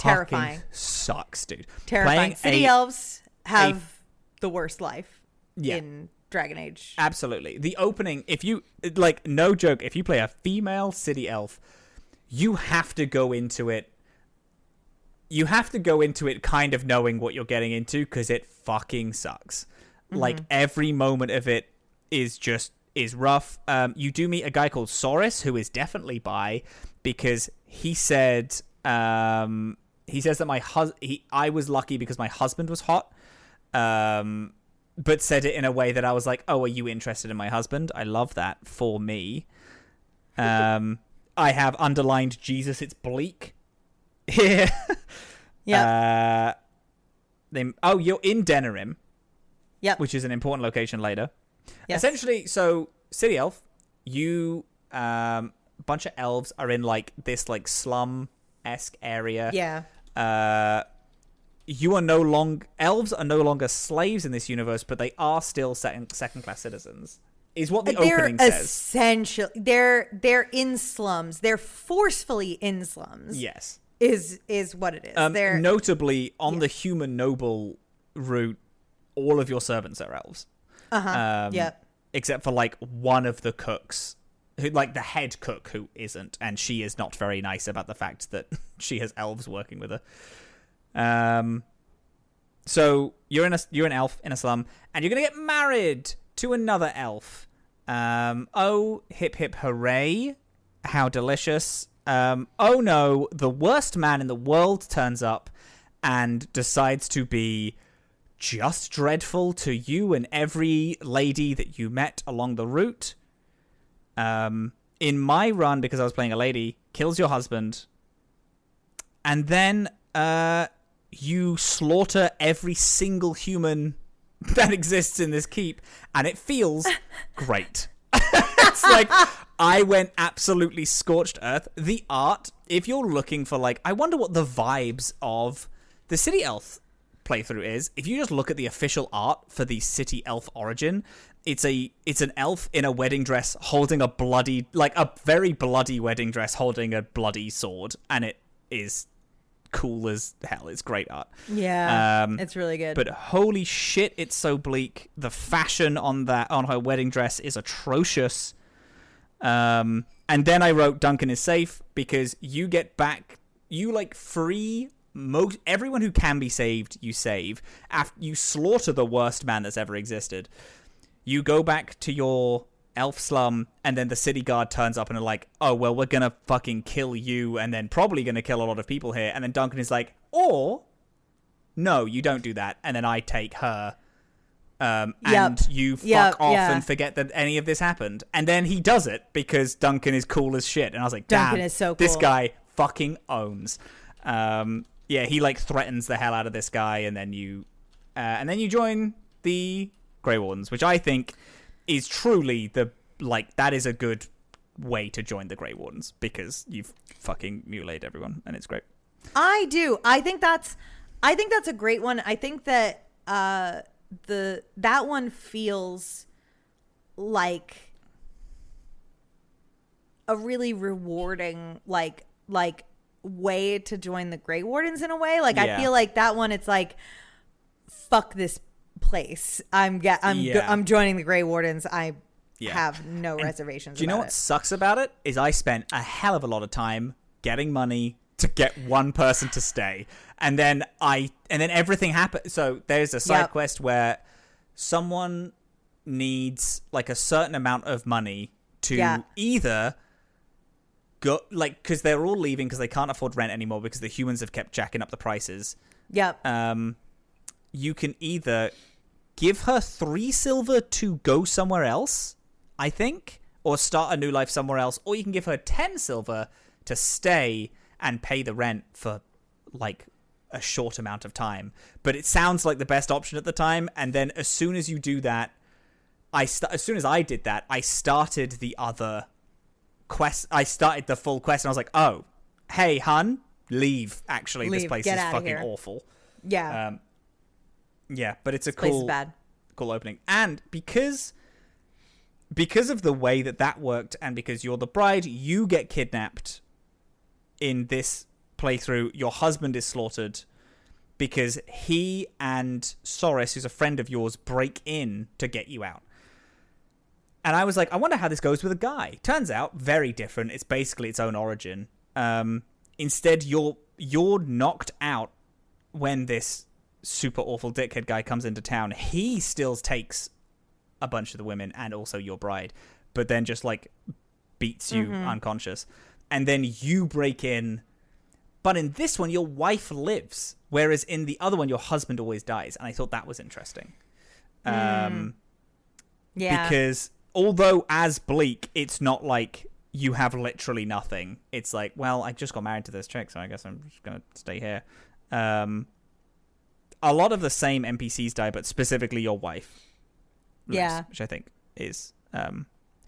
B: terrifying
A: sucks, dude.
B: Terrifying. City elves have the worst life in Dragon Age.
A: Absolutely. The opening, if you, like, no joke, if you play a female city elf, you have to go into it. You have to go into it kind of knowing what you're getting into, because it fucking sucks. Like, every moment of it is rough. You do meet a guy called Soris, who is definitely bi, because he said that I was lucky because my husband was hot, but said it in a way that I was like, oh, are you interested in my husband? I love that for me. I have underlined Jesus, it's bleak here.
B: Yeah.
A: You're in Denerim.
B: Yep.
A: Which is an important location later.
B: Yes.
A: Essentially, so City Elf, you bunch of elves are in like this like slum-esque area.
B: Yeah.
A: Elves are no longer slaves in this universe, but they are still second-class citizens. Is what the opening says.
B: Essentially, they're in slums. They're forcefully in slums.
A: Yes.
B: Is what it is. They're
A: notably on the human noble route. All of your servants are elves.
B: Yep.
A: Except for like one of the cooks, who like the head cook, who isn't, and she is not very nice about the fact that she has elves working with her. So you're an elf in a slum, and you're gonna get married to another elf. Oh, hip hip hooray! How delicious. Oh no, the worst man in the world turns up and decides to be just dreadful to you and every lady that you met along the route. In my run, because I was playing a lady, kills your husband, and then you slaughter every single human that exists in this keep, and it feels great. It's like I went absolutely scorched earth. The art, if you're looking for like, I wonder what the vibes of the City Elf playthrough is. If you just look at the official art for the City Elf origin, it's an elf in a wedding dress holding a very bloody wedding dress holding a bloody sword, and it is cool as hell. It's great art.
B: Yeah, it's really good.
A: But holy shit, it's so bleak. The fashion on her wedding dress is atrocious. And then I wrote Duncan is safe, because you get back, you like free everyone who can be saved, you save. After you slaughter the worst man that's ever existed, you go back to your elf slum, and then the city guard turns up and are like, oh, well, we're gonna fucking kill you, and then probably gonna kill a lot of people here. And then Duncan is like, or no, you don't do that, and then I take her, and you fuck off and forget that any of this happened. And then he does it because Duncan is cool as shit, and I was like, damn,
B: Duncan is so cool.
A: This guy fucking owns. He like threatens the hell out of this guy, and then you join the Grey Wardens, which I think is truly that is a good way to join the Grey Wardens, because you've fucking mutilated everyone, and it's great.
B: I do. I think that's a great one. I think that that one feels like a really rewarding like way to join the Grey Wardens in a way. Like, I feel like that one, it's like, fuck this place. I'm joining the Grey Wardens. I have no reservations.
A: Do you know what sucks about it? Is I spent a hell of a lot of time getting money to get one person to stay, and then everything happened. So there's a side quest where someone needs like a certain amount of money to either go, like, because they're all leaving because they can't afford rent anymore because the humans have kept jacking up the prices. You can either give her 3 silver to go somewhere else, I think, or start a new life somewhere else, or you can give her 10 silver to stay and pay the rent for like a short amount of time. But it sounds like the best option at the time. And then as soon as you do that, as soon as I did that, I started the other quest. I started the full quest, and I was like, oh, hey, hun, leave. Actually, this place is fucking awful.
B: Yeah.
A: But it's a
B: cool
A: opening. And because of the way that worked, and because you're the bride, you get kidnapped in this playthrough. Your husband is slaughtered because he and Soris, who's a friend of yours, break in to get you out. And I was like, I wonder how this goes with a guy. Turns out, very different. It's basically its own origin. Instead, you're knocked out when this super awful dickhead guy comes into town. He still takes a bunch of the women and also your bride, but then just like beats you unconscious. And then you break in. But in this one, your wife lives, whereas in the other one, your husband always dies. And I thought that was interesting.
B: Yeah.
A: Because although as Bleak, it's not like you have literally nothing. It's like, well, I just got married to this chick, so I guess I'm just going to stay here. A lot of the same NPCs die, but specifically your wife lives,
B: Yeah.
A: which I think is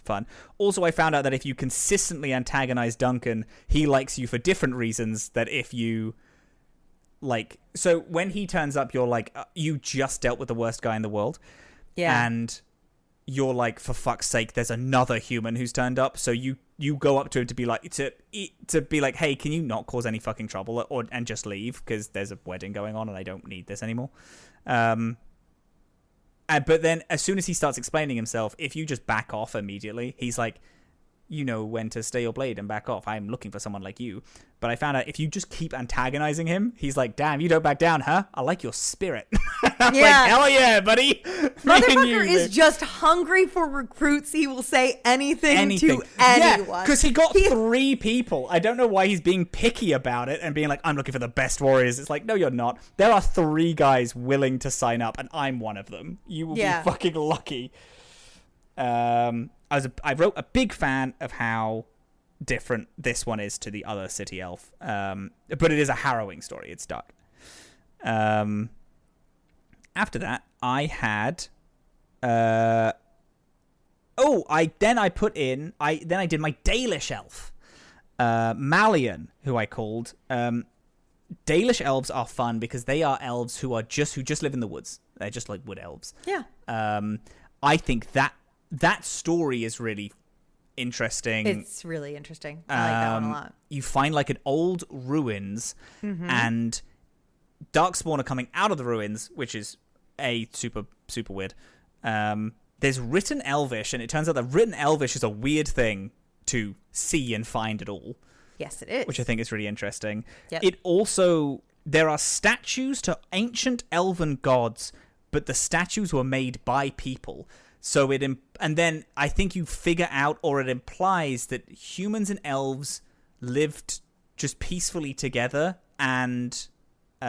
A: fun. Also, I found out that if you consistently antagonize Duncan, he likes you for different reasons. That if you like, so when he turns up, you're like, you just dealt with the worst guy in the world, and you're like, for fuck's sake, there's another human who's turned up. So you go up to him to be like, to be like, hey, can you not cause any fucking trouble and just leave, because there's a wedding going on and I don't need this anymore. But then as soon as he starts explaining himself, if you just back off immediately, he's like, you know when to stay your blade and back off. I'm looking for someone like you. But I found out if you just keep antagonizing him, he's like, damn, you don't back down, huh? I like your spirit. I'm like, hell yeah, buddy.
B: Motherfucker is just hungry for recruits. He will say anything. To anyone.
A: Because he got 3 people. I don't know why he's being picky about it and being like, I'm looking for the best warriors. It's like, no, you're not. There are 3 guys willing to sign up, and I'm one of them. You will be fucking lucky. I wrote a big fan of how different this one is to the other City Elf. But it is a harrowing story. It's dark. After that, I had I did my Dalish elf, Malian, who I called. Dalish elves are fun because they are elves who just live in the woods. They're just like wood elves.
B: Yeah.
A: I think that story is really interesting.
B: It's really interesting. I like that one a lot.
A: You find like an old ruins, and Darkspawn are coming out of the ruins, which is super super weird. There's written Elvish, and it turns out that written Elvish is a weird thing to see and find at all.
B: Yes, it is.
A: Which I think is really interesting.
B: Yep.
A: It also, there are statues to ancient elven gods, but the statues were made by people. So and then I think you figure out, or it implies that humans and elves lived just peacefully together, and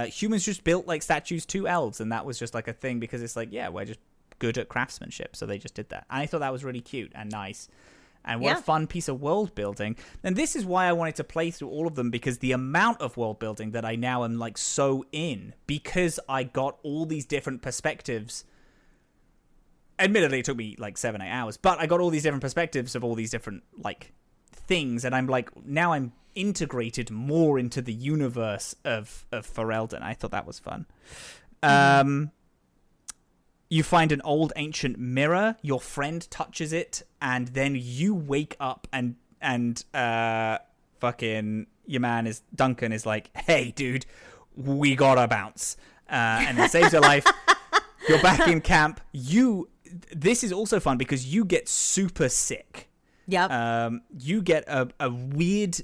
A: humans just built like statues to elves, and that was just like a thing because it's like, yeah, we're just good at craftsmanship, so they just did that. And I thought that was really cute and nice, and what a fun piece of world building. And this is why I wanted to play through all of them, because the amount of world building that I now am like so in, because I got all these different perspectives. Admittedly, it took me like 7-8 hours, but I got all these different perspectives of all these different like things, and I'm like, now I'm integrated more into the universe of Ferelden. I thought that was fun. You find an old ancient mirror, your friend touches it, and then you wake up and fucking your man is Duncan is like, hey dude, we gotta bounce, and it saves your life. You're back in camp. This is also fun because you get super sick.
B: Yep.
A: You get a weird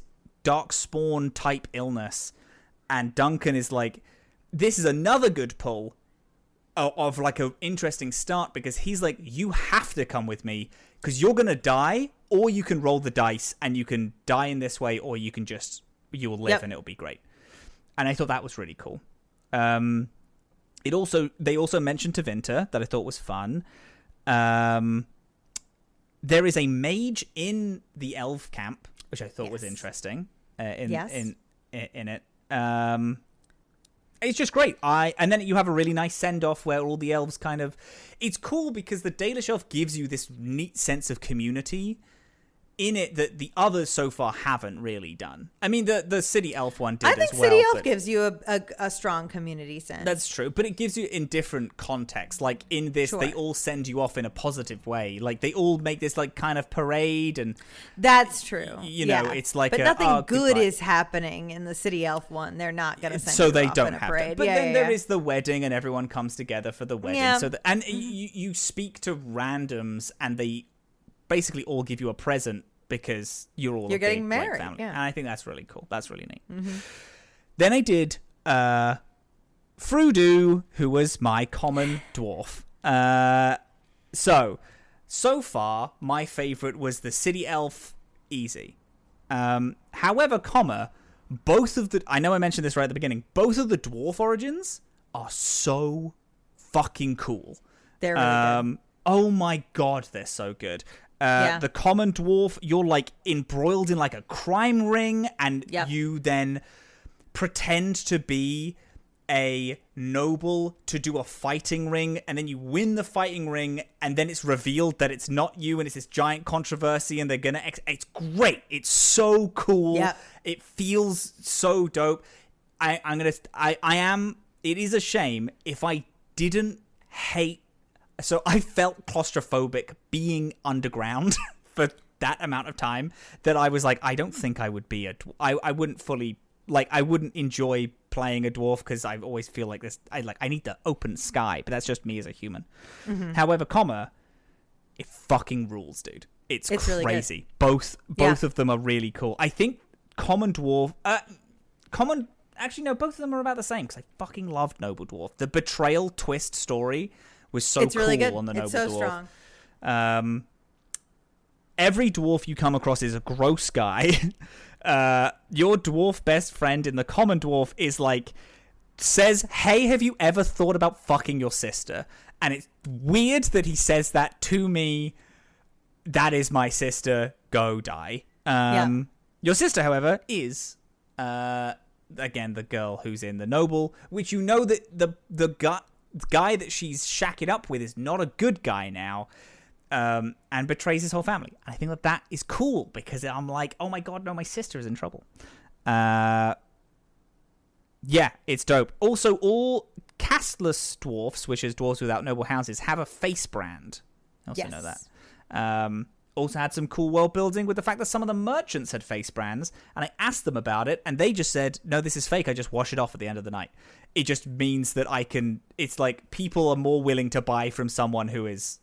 A: Darkspawn type illness, and Duncan is like, this is another good pull of like an interesting start, because he's like, you have to come with me because you're gonna die, or you can roll the dice and you can die in this way, or you will live and it'll be great. And I thought that was really cool. They also mentioned Tevinter that I thought was fun. There is a mage in the elf camp, which I thought was interesting. In it. It's just great. And then you have a really nice send-off where all the elves kind of... It's cool because the Dalish elf gives you this neat sense of community in it that the others so far haven't really done. I mean, the City Elf one did as well.
B: I think City Elf gives you a strong community sense.
A: That's true, but it gives you in different contexts. Like in this, they all send you off in a positive way. Like they all make this like kind of parade, and
B: that's true.
A: You know, it's like,
B: but nothing good is happening in the City Elf one. They're not going to send you off in a parade.
A: But then there is the wedding, and everyone comes together for the wedding. Yeah. So and you speak to randoms, and they basically all give you a present because you're all
B: You're
A: a
B: getting
A: big
B: married,
A: family.
B: yeah.
A: And I think that's really cool. That's really neat.
B: Mm-hmm.
A: Then I did Frodo, who was my common dwarf. So far, my favorite was the city elf, easy. However, both of the... I know I mentioned this right at the beginning. Both of the dwarf origins are so fucking cool.
B: They're really good.
A: Oh my god, they're so good. The common dwarf, you're like embroiled in like a crime ring, and you then pretend to be a noble to do a fighting ring, and then you win the fighting ring, and then it's revealed that it's not you, and it's this giant controversy, and they're gonna it's great. It's so cool. It feels so dope. It is a shame if I didn't hate. So I felt claustrophobic being underground for that amount of time that I was like, I don't think I would be I wouldn't fully, like, I wouldn't enjoy playing a dwarf because I always feel like this. I need the open sky, but that's just me as a human. Mm-hmm. However, it fucking rules, dude. It's crazy.
B: Really good.
A: Both of them are really cool. I think common dwarf, actually no, both of them are about the same because I fucking loved noble dwarf. The betrayal twist story was so cool
B: really good.
A: on the noble
B: it's so
A: dwarf.
B: Strong.
A: Every dwarf you come across is a gross guy. Your dwarf best friend in the common dwarf is like, says, hey, have you ever thought about fucking your sister? And it's weird that he says that to me. That is my sister. Go die. Your sister, however, is again the girl who's in the noble, which you know that the guy that she's shacking up with is not a good guy now. And betrays his whole family. And I think that is cool because I'm like, oh my god, no, my sister is in trouble. Yeah, it's dope. Also, all casteless dwarfs, which is dwarves without noble houses, have a face brand. I also know that. Also had some cool world building with the fact that some of the merchants had face brands, and I asked them about it, and they just said, no, this is fake. I just wash it off at the end of the night. It just means that it's like people are more willing to buy from someone who is,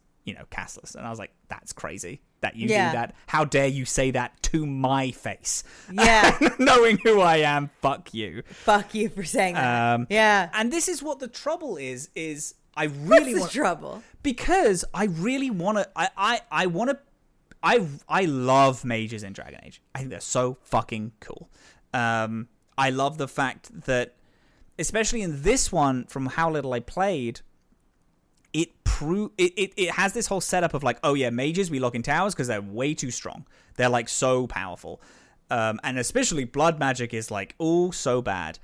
A: castless. And I was like, that's crazy that you do that. How dare you say that to my face?
B: Yeah.
A: Knowing who I am, fuck you.
B: Fuck you for saying that. Yeah.
A: And this is what the trouble is I really want...
B: What's the trouble?
A: Because I really want to... I love mages in Dragon Age. I think they're so fucking cool. I love the fact that, especially in this one, from how little I played, it has this whole setup of like, oh yeah, mages we lock in towers because they're way too strong. They're like so powerful. And especially blood magic is like, oh, so bad.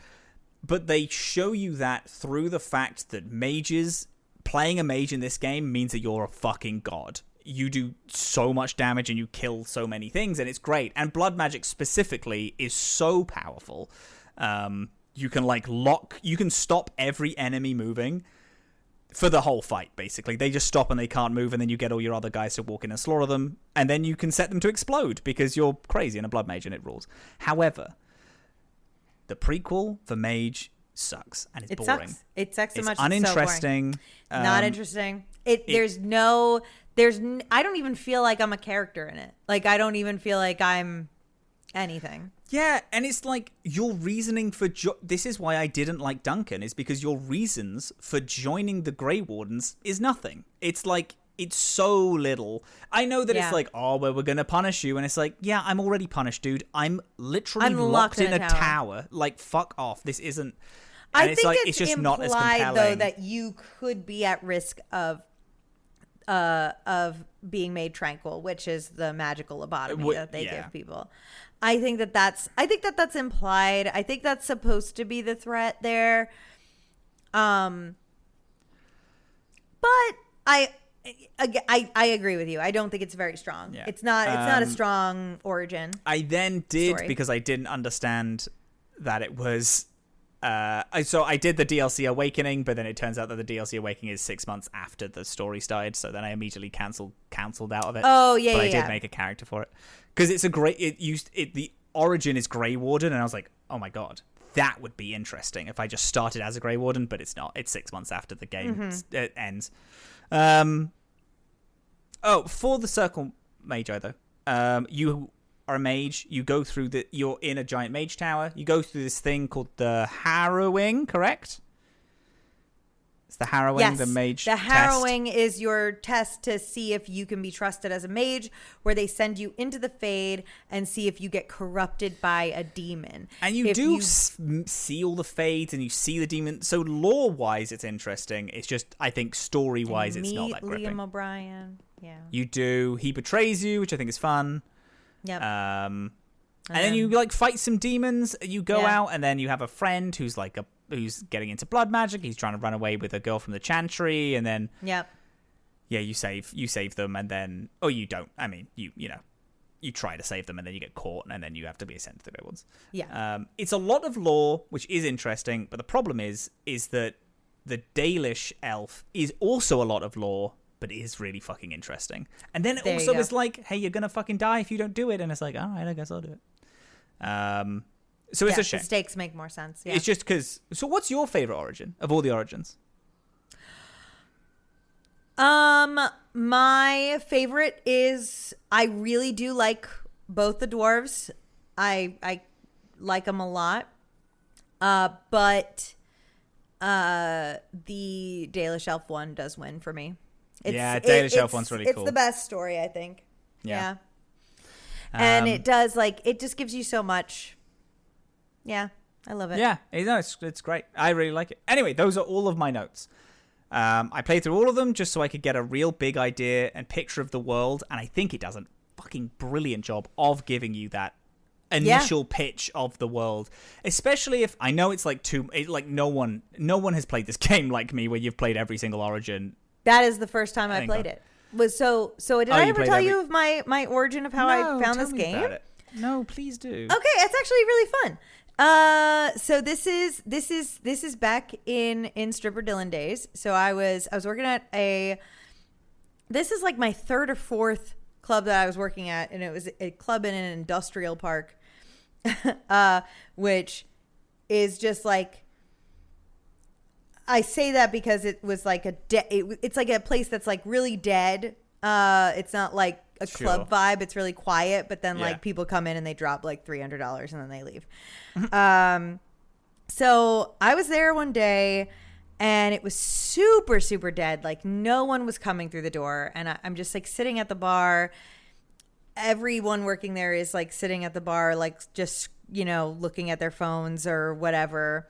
A: But they show you that through the fact that playing a mage in this game means that you're a fucking god. You do so much damage and you kill so many things, and it's great. And blood magic specifically is so powerful. You can stop every enemy moving for the whole fight, basically. They just stop and they can't move, and then you get all your other guys to walk in and slaughter them, and then you can set them to explode because you're crazy and a blood mage and it rules. However, the prequel for mage sucks and it's boring.
B: It sucks so much.
A: It's uninteresting.
B: Not interesting. I don't even feel like I'm a character in it. Like, I don't even feel like I'm anything.
A: Yeah, and it's like your reasoning for... this is why I didn't like Duncan, is because your reasons for joining the Grey Wardens is nothing. It's like, it's so little. I know that it's like, oh, well, we're going to punish you. And it's like, yeah, I'm already punished, dude. I'm literally locked in a tower. Like, fuck off. This isn't... And
B: I think
A: it's just implied, not as compelling.
B: Though, that you could be at risk of being made tranquil, which is the magical lobotomy that they give people. I think that's implied. I think that's supposed to be the threat there. But I agree with you. I don't think it's very strong. Yeah. It's not a strong origin.
A: I then did story. Because I didn't understand that it was. So I did the DLC Awakening, but then it turns out that the DLC Awakening is 6 months after the story started. So then I immediately cancelled out of it.
B: Oh yeah,
A: but I did make a character for it because it's a great. The origin is Grey Warden, and I was like, oh my god, that would be interesting if I just started as a Grey Warden, but it's not. It's 6 months after the game ends. For the Circle Magi though, You are a mage. You go through you're in a giant mage tower. You go through this thing called the harrowing, correct? It's the harrowing,
B: yes,
A: the mage
B: the harrowing is your test to see if you can be trusted as a mage, where they send you into the Fade and see if you get corrupted by a demon.
A: And you see all the Fades and you see the demon. So lore-wise, it's interesting. It's just, I think, story-wise, it's not that gripping.
B: Liam O'Brien. Yeah.
A: You do. He betrays you, which I think is fun.
B: Yep.
A: And then you like fight some demons. You go out, and then you have a friend who's like who's getting into blood magic. He's trying to run away with a girl from the Chantry, and then you save them, and then you don't. I mean, you try to save them, and then you get caught, and then you have to be sent to the Grey Ones.
B: Yeah.
A: It's a lot of lore, which is interesting, but the problem is that the Dalish elf is also a lot of lore, but it is really fucking interesting. And then it also is like, hey, you're gonna fucking die if you don't do it, and it's like, all right, I guess I'll do it. So it's a shame.
B: The stakes make more sense. Yeah.
A: It's just because. So, what's your favorite origin of all the origins?
B: My favorite is, I really do like both the dwarves. I like them a lot. But the Dalish elf one does win for me.
A: Dalish elf one's really cool.
B: It's the best story, I think.
A: Yeah.
B: And it does, like, it just gives you so much. Yeah, I love it.
A: Yeah, it's great. I really like it. Anyway, those are all of my notes. I played through all of them just so I could get a real big idea and picture of the world, and I think it does a fucking brilliant job of giving you that initial pitch of the world. Especially if I know it's like no one has played this game like me, where you've played every single origin.
B: That is the first time I played it. So did I ever tell you of my origin of how I found this game?
A: About it. No, please do.
B: Okay, it's actually really fun. So this is back in stripper Dillin days. So I was working at this is like my third or fourth club that I was working at, and it was a club in an industrial park, which is just like, I say that because it was like it's like a place that's like really dead. It's not like a club vibe. It's really quiet, but then like people come in and they drop like $300 and then they leave. So I was there one day and it was super, super dead. Like no one was coming through the door, and I'm just like sitting at the bar. Everyone working there is like sitting at the bar, like just, looking at their phones or whatever.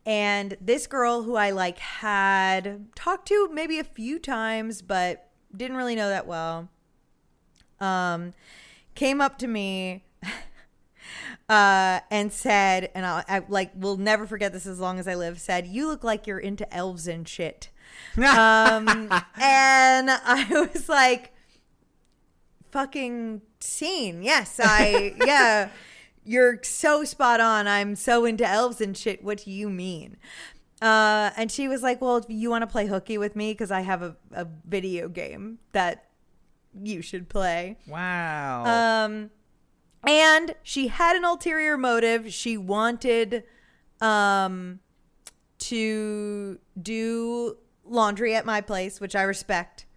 B: And this girl who I like had talked to maybe a few times, but didn't really know that well, came up to me and said, and I like will never forget this as long as I live, said, "You look like you're into elves and shit." And I was like, fucking scene. Yes, yeah. You're so spot on. I'm so into elves and shit. What do you mean? And she was like, well, if you want to play hooky with me, because I have a video game that you should play.
A: Wow.
B: And she had an ulterior motive. She wanted to do laundry at my place, which I respect.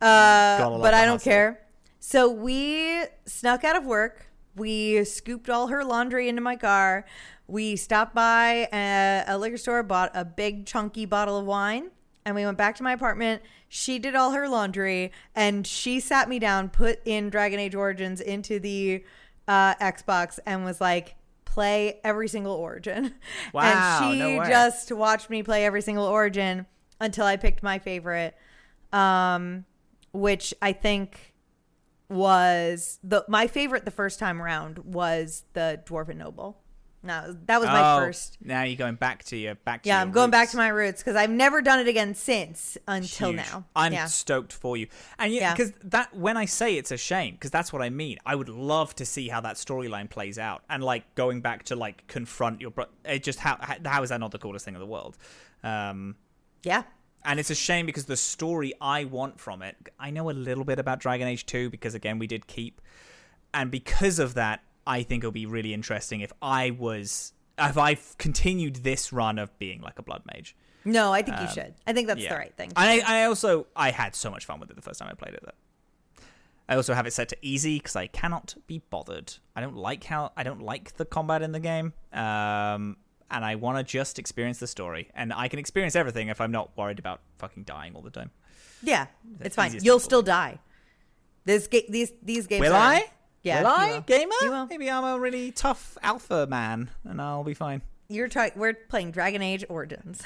B: But I don't care. So we snuck out of work. We scooped all her laundry into my car. We stopped by a liquor store, bought a big chunky bottle of wine, and we went back to my apartment. She did all her laundry, and she sat me down, put in Dragon Age Origins into the Xbox, and was like, play every single origin.
A: Wow,
B: and she just watched me play every single origin until I picked my favorite, which I think was my favorite the first time around was the Dwarven Noble. No, that was my first.
A: Now you're going back to your
B: I'm going back to my roots because I've never done it again since until now.
A: I'm stoked for you, and because that when I say it's a shame, because that's what I mean. I would love to see how that storyline plays out, and like going back to like confront your just how is that not the coolest thing in the world?
B: Yeah.
A: And it's a shame because the story I want from it, I know a little bit about Dragon Age 2 because, again, we did keep. And because of that, I think it'll be really interesting if I continued this run of being like a blood mage.
B: No, I think you should. I think that's the right thing.
A: I had so much fun with it the first time I played it. I also have it set to easy because I cannot be bothered. I don't like the combat in the game, and I want to just experience the story. And I can experience everything if I'm not worried about fucking dying all the time.
B: Yeah, it's fine. You'll still die. These games.
A: Will I?
B: Yeah,
A: will I, gamer?
B: You will.
A: Maybe I'm a really tough alpha man, and I'll be fine.
B: We're playing Dragon Age Origins.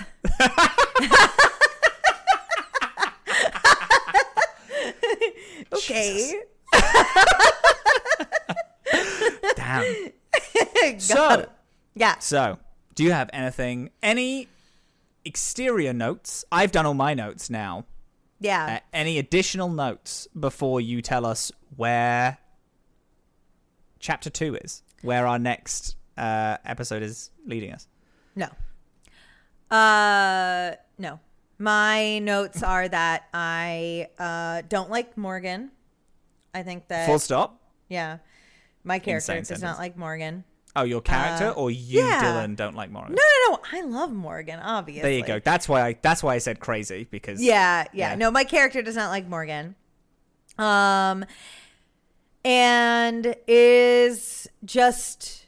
B: Okay.
A: Damn.
B: So, yeah.
A: So, do you have any exterior notes? I've done all my notes now.
B: Yeah.
A: Any additional notes before you tell us where chapter 2 is? Where our next episode is leading us?
B: No. No. My notes are that I don't like Morgan. I think that...
A: Full stop?
B: Yeah. My character
A: Insane
B: does
A: sentence.
B: not like Morgan.
A: Oh, your character or you,
B: yeah.
A: Dillin, don't like Morgan?
B: No. I love Morgan, obviously.
A: There you go. That's why I said crazy, because...
B: Yeah. No, my character does not like Morgan. And is just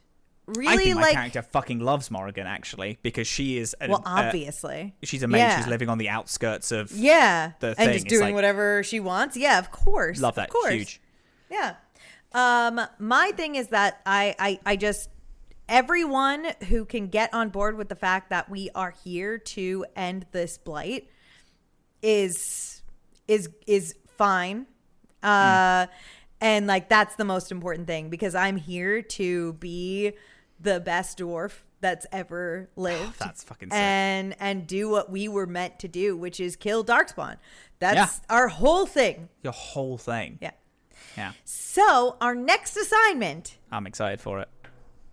B: really
A: I think my
B: like...
A: character fucking loves Morgan, actually, because she is...
B: obviously.
A: She's a mage
B: Yeah.
A: who's living on the outskirts of the
B: and
A: thing.
B: just
A: It's
B: doing
A: like,
B: whatever she wants. Yeah, of course.
A: love that.
B: Of course.
A: Huge.
B: Yeah. My thing is that I just... Everyone who can get on board with the fact that we are here to end this blight is fine. And like that's the most important thing, because I'm here to be the best dwarf that's ever lived.
A: That's fucking sick.
B: And do what we were meant to do, which is kill Darkspawn. That's our whole thing.
A: Your whole thing.
B: Yeah. So our next assignment,
A: I'm excited for it.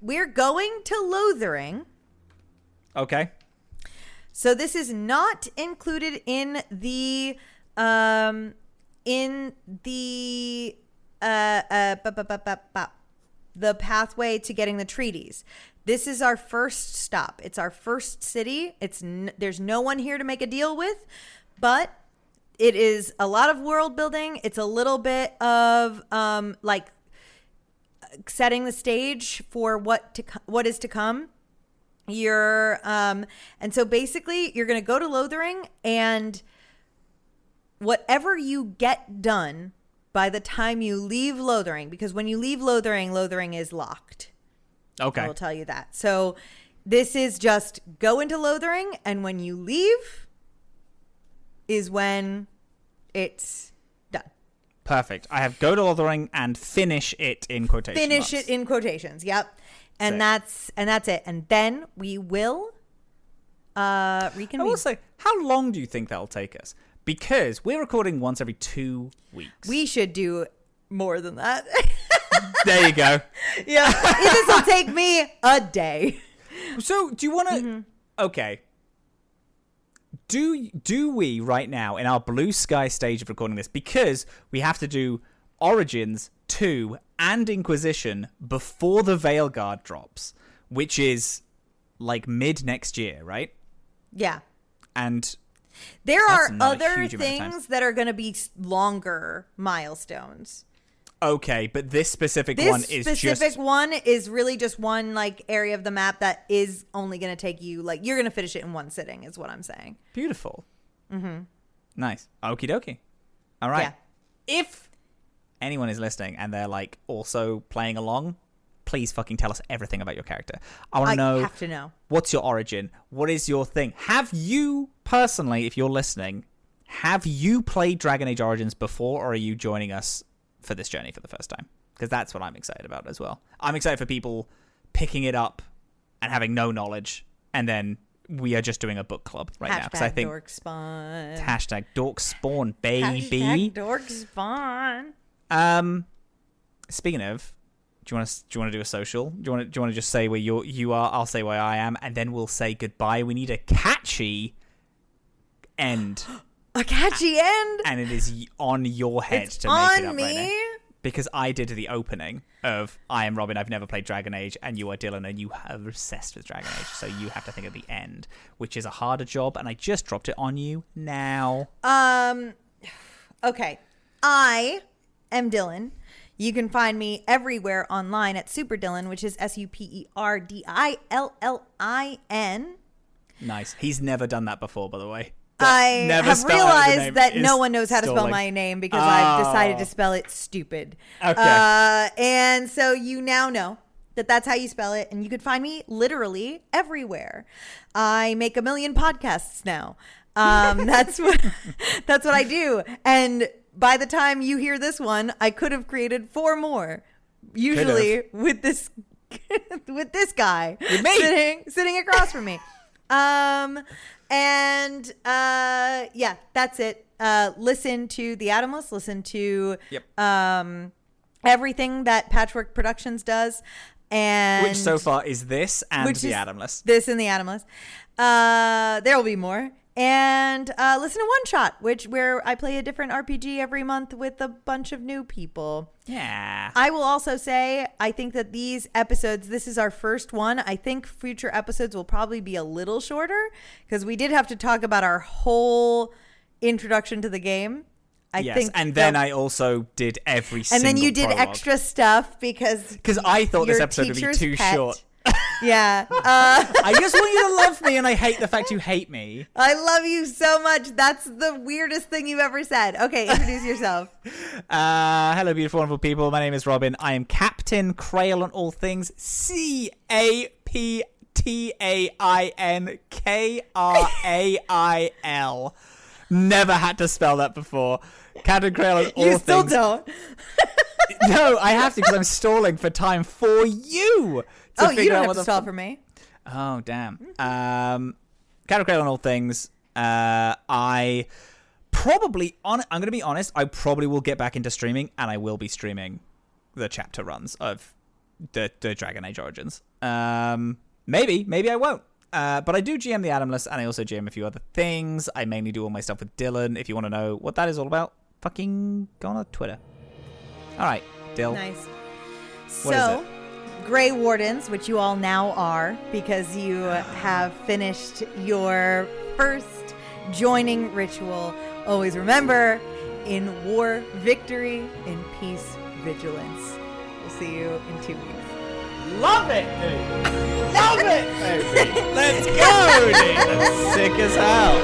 B: we're going to Lothering.
A: Okay.
B: So this is not included in the the pathway to getting the treaties. This is our first stop. It's our first city. There's no one here to make a deal with, but it is a lot of world building. It's a little bit of like setting the stage for what is to come. And so basically you're going to go to Lothering, and whatever you get done by the time you leave Lothering, because when you leave Lothering is locked.
A: Okay.
B: I will tell you that. So this is just go into Lothering, and when you leave is when it's done.
A: Perfect. I have go to Lothering and finish it in quotation
B: Finish
A: marks.
B: it in quotations. Yep. And that's it. And then we will reconvene.
A: I will say, how long do you think that'll take us? Because we're recording once every 2 weeks.
B: We should do more than that.
A: There you go.
B: Yeah. This will take me a day.
A: So, do you want to... Okay. Do we right now, in our blue sky stage of recording this, because we have to do Origins 2 and Inquisition before the Veilgaurd drops, which is like mid next year, right?
B: Yeah.
A: And
B: there
A: that's
B: are
A: not a
B: other
A: huge amount of time.
B: things that are going to be longer milestones.
A: Okay, but this specific one
B: is really just one like area of the map that is only going to take you like you're going to finish it in one sitting is what I'm saying.
A: Beautiful. Nice. Okie dokie. All right.
B: Yeah.
A: If anyone is listening and they're like also playing along, please fucking tell us everything about your character. I want to know.
B: I have to know.
A: What's your origin? What is your thing? Have you personally, if you're listening, have you played Dragon Age Origins before, or are you joining us for this journey for the first time? Because that's what I'm excited about as well. I'm excited for people picking it up and having no knowledge, and then we are just doing a book club right now. Because I think
B: Dorkspawn.
A: Hashtag Dorkspawn, baby.
B: Dorkspawn.
A: Speaking of, do you want to do a social? Do you want to just say where you are? I'll say where I am, and then we'll say goodbye. We need a catchy end.
B: A catchy end,
A: and it is on your head
B: it's
A: to make it up
B: me.
A: Right now. Because I did the opening of I am Robin, I've never played Dragon Age, and you are Dillin, and you are obsessed with Dragon Age, so you have to think of the end, which is a harder job, and I just dropped it on you now.
B: Okay. I am Dillin. You can find me everywhere online at Super Dillin, which is SUPERDILLIN.
A: Nice. He's never done that before, by the way.
B: I
A: Never
B: have
A: spell out the name
B: realized that
A: is
B: no one knows how to spell
A: stalling.
B: my name because I've decided to spell it stupid.
A: Okay.
B: And so you now know that that's how you spell it. And you can find me literally everywhere. I make a million podcasts now. That's what I do. And by the time you hear this one, I could have created 4 more. Usually with this guy
A: With me.
B: sitting across from me. Yeah, that's it. Listen to The Atomless. Listen to everything that Patchwork Productions does. And
A: Which so far is this and The Atomless.
B: This and The Atomless. There will be more. And listen to One Shot, where I play a different RPG every month with a bunch of new people.
A: Yeah.
B: I will also say, I think that these episodes, this is our first one. I think future episodes will probably be a little shorter because we did have to talk about our whole introduction to the game.
A: And then I also did every single
B: And then you did
A: prologue.
B: extra stuff because
A: I thought this
B: your
A: episode would be
B: teacher's
A: too
B: pet.
A: short.
B: Yeah.
A: I just want you to love me, and I hate the fact you hate me.
B: I love you so much. That's the weirdest thing you've ever said. Okay, introduce yourself.
A: Hello, beautiful, wonderful people. My name is Robin. I am Captain Crail on all things. CAPTAINKRAIL. Never had to spell that before. Captain Crail on all things.
B: You still don't.
A: No, I have to because I'm stalling for time for you.
B: Oh, you don't have to stall for me.
A: Oh, damn. Captain Crail on all things. I probably, I'm going to be honest, I probably will get back into streaming, and I will be streaming the chapter runs of the Dragon Age Origins. Maybe I won't. But I do GM the Atomless, and I also GM a few other things. I mainly do all my stuff with Dillin. If you want to know what that is all about, fucking go on Twitter. All right, Dill.
B: Nice.
A: What is
B: So,
A: it?
B: Grey Wardens, which you all now are because you have finished your first joining ritual. Always remember, in war, victory, in peace, vigilance. We'll see you in 2 weeks.
A: Love it, dude. Love it, baby. Let's go, dude. That's sick as hell.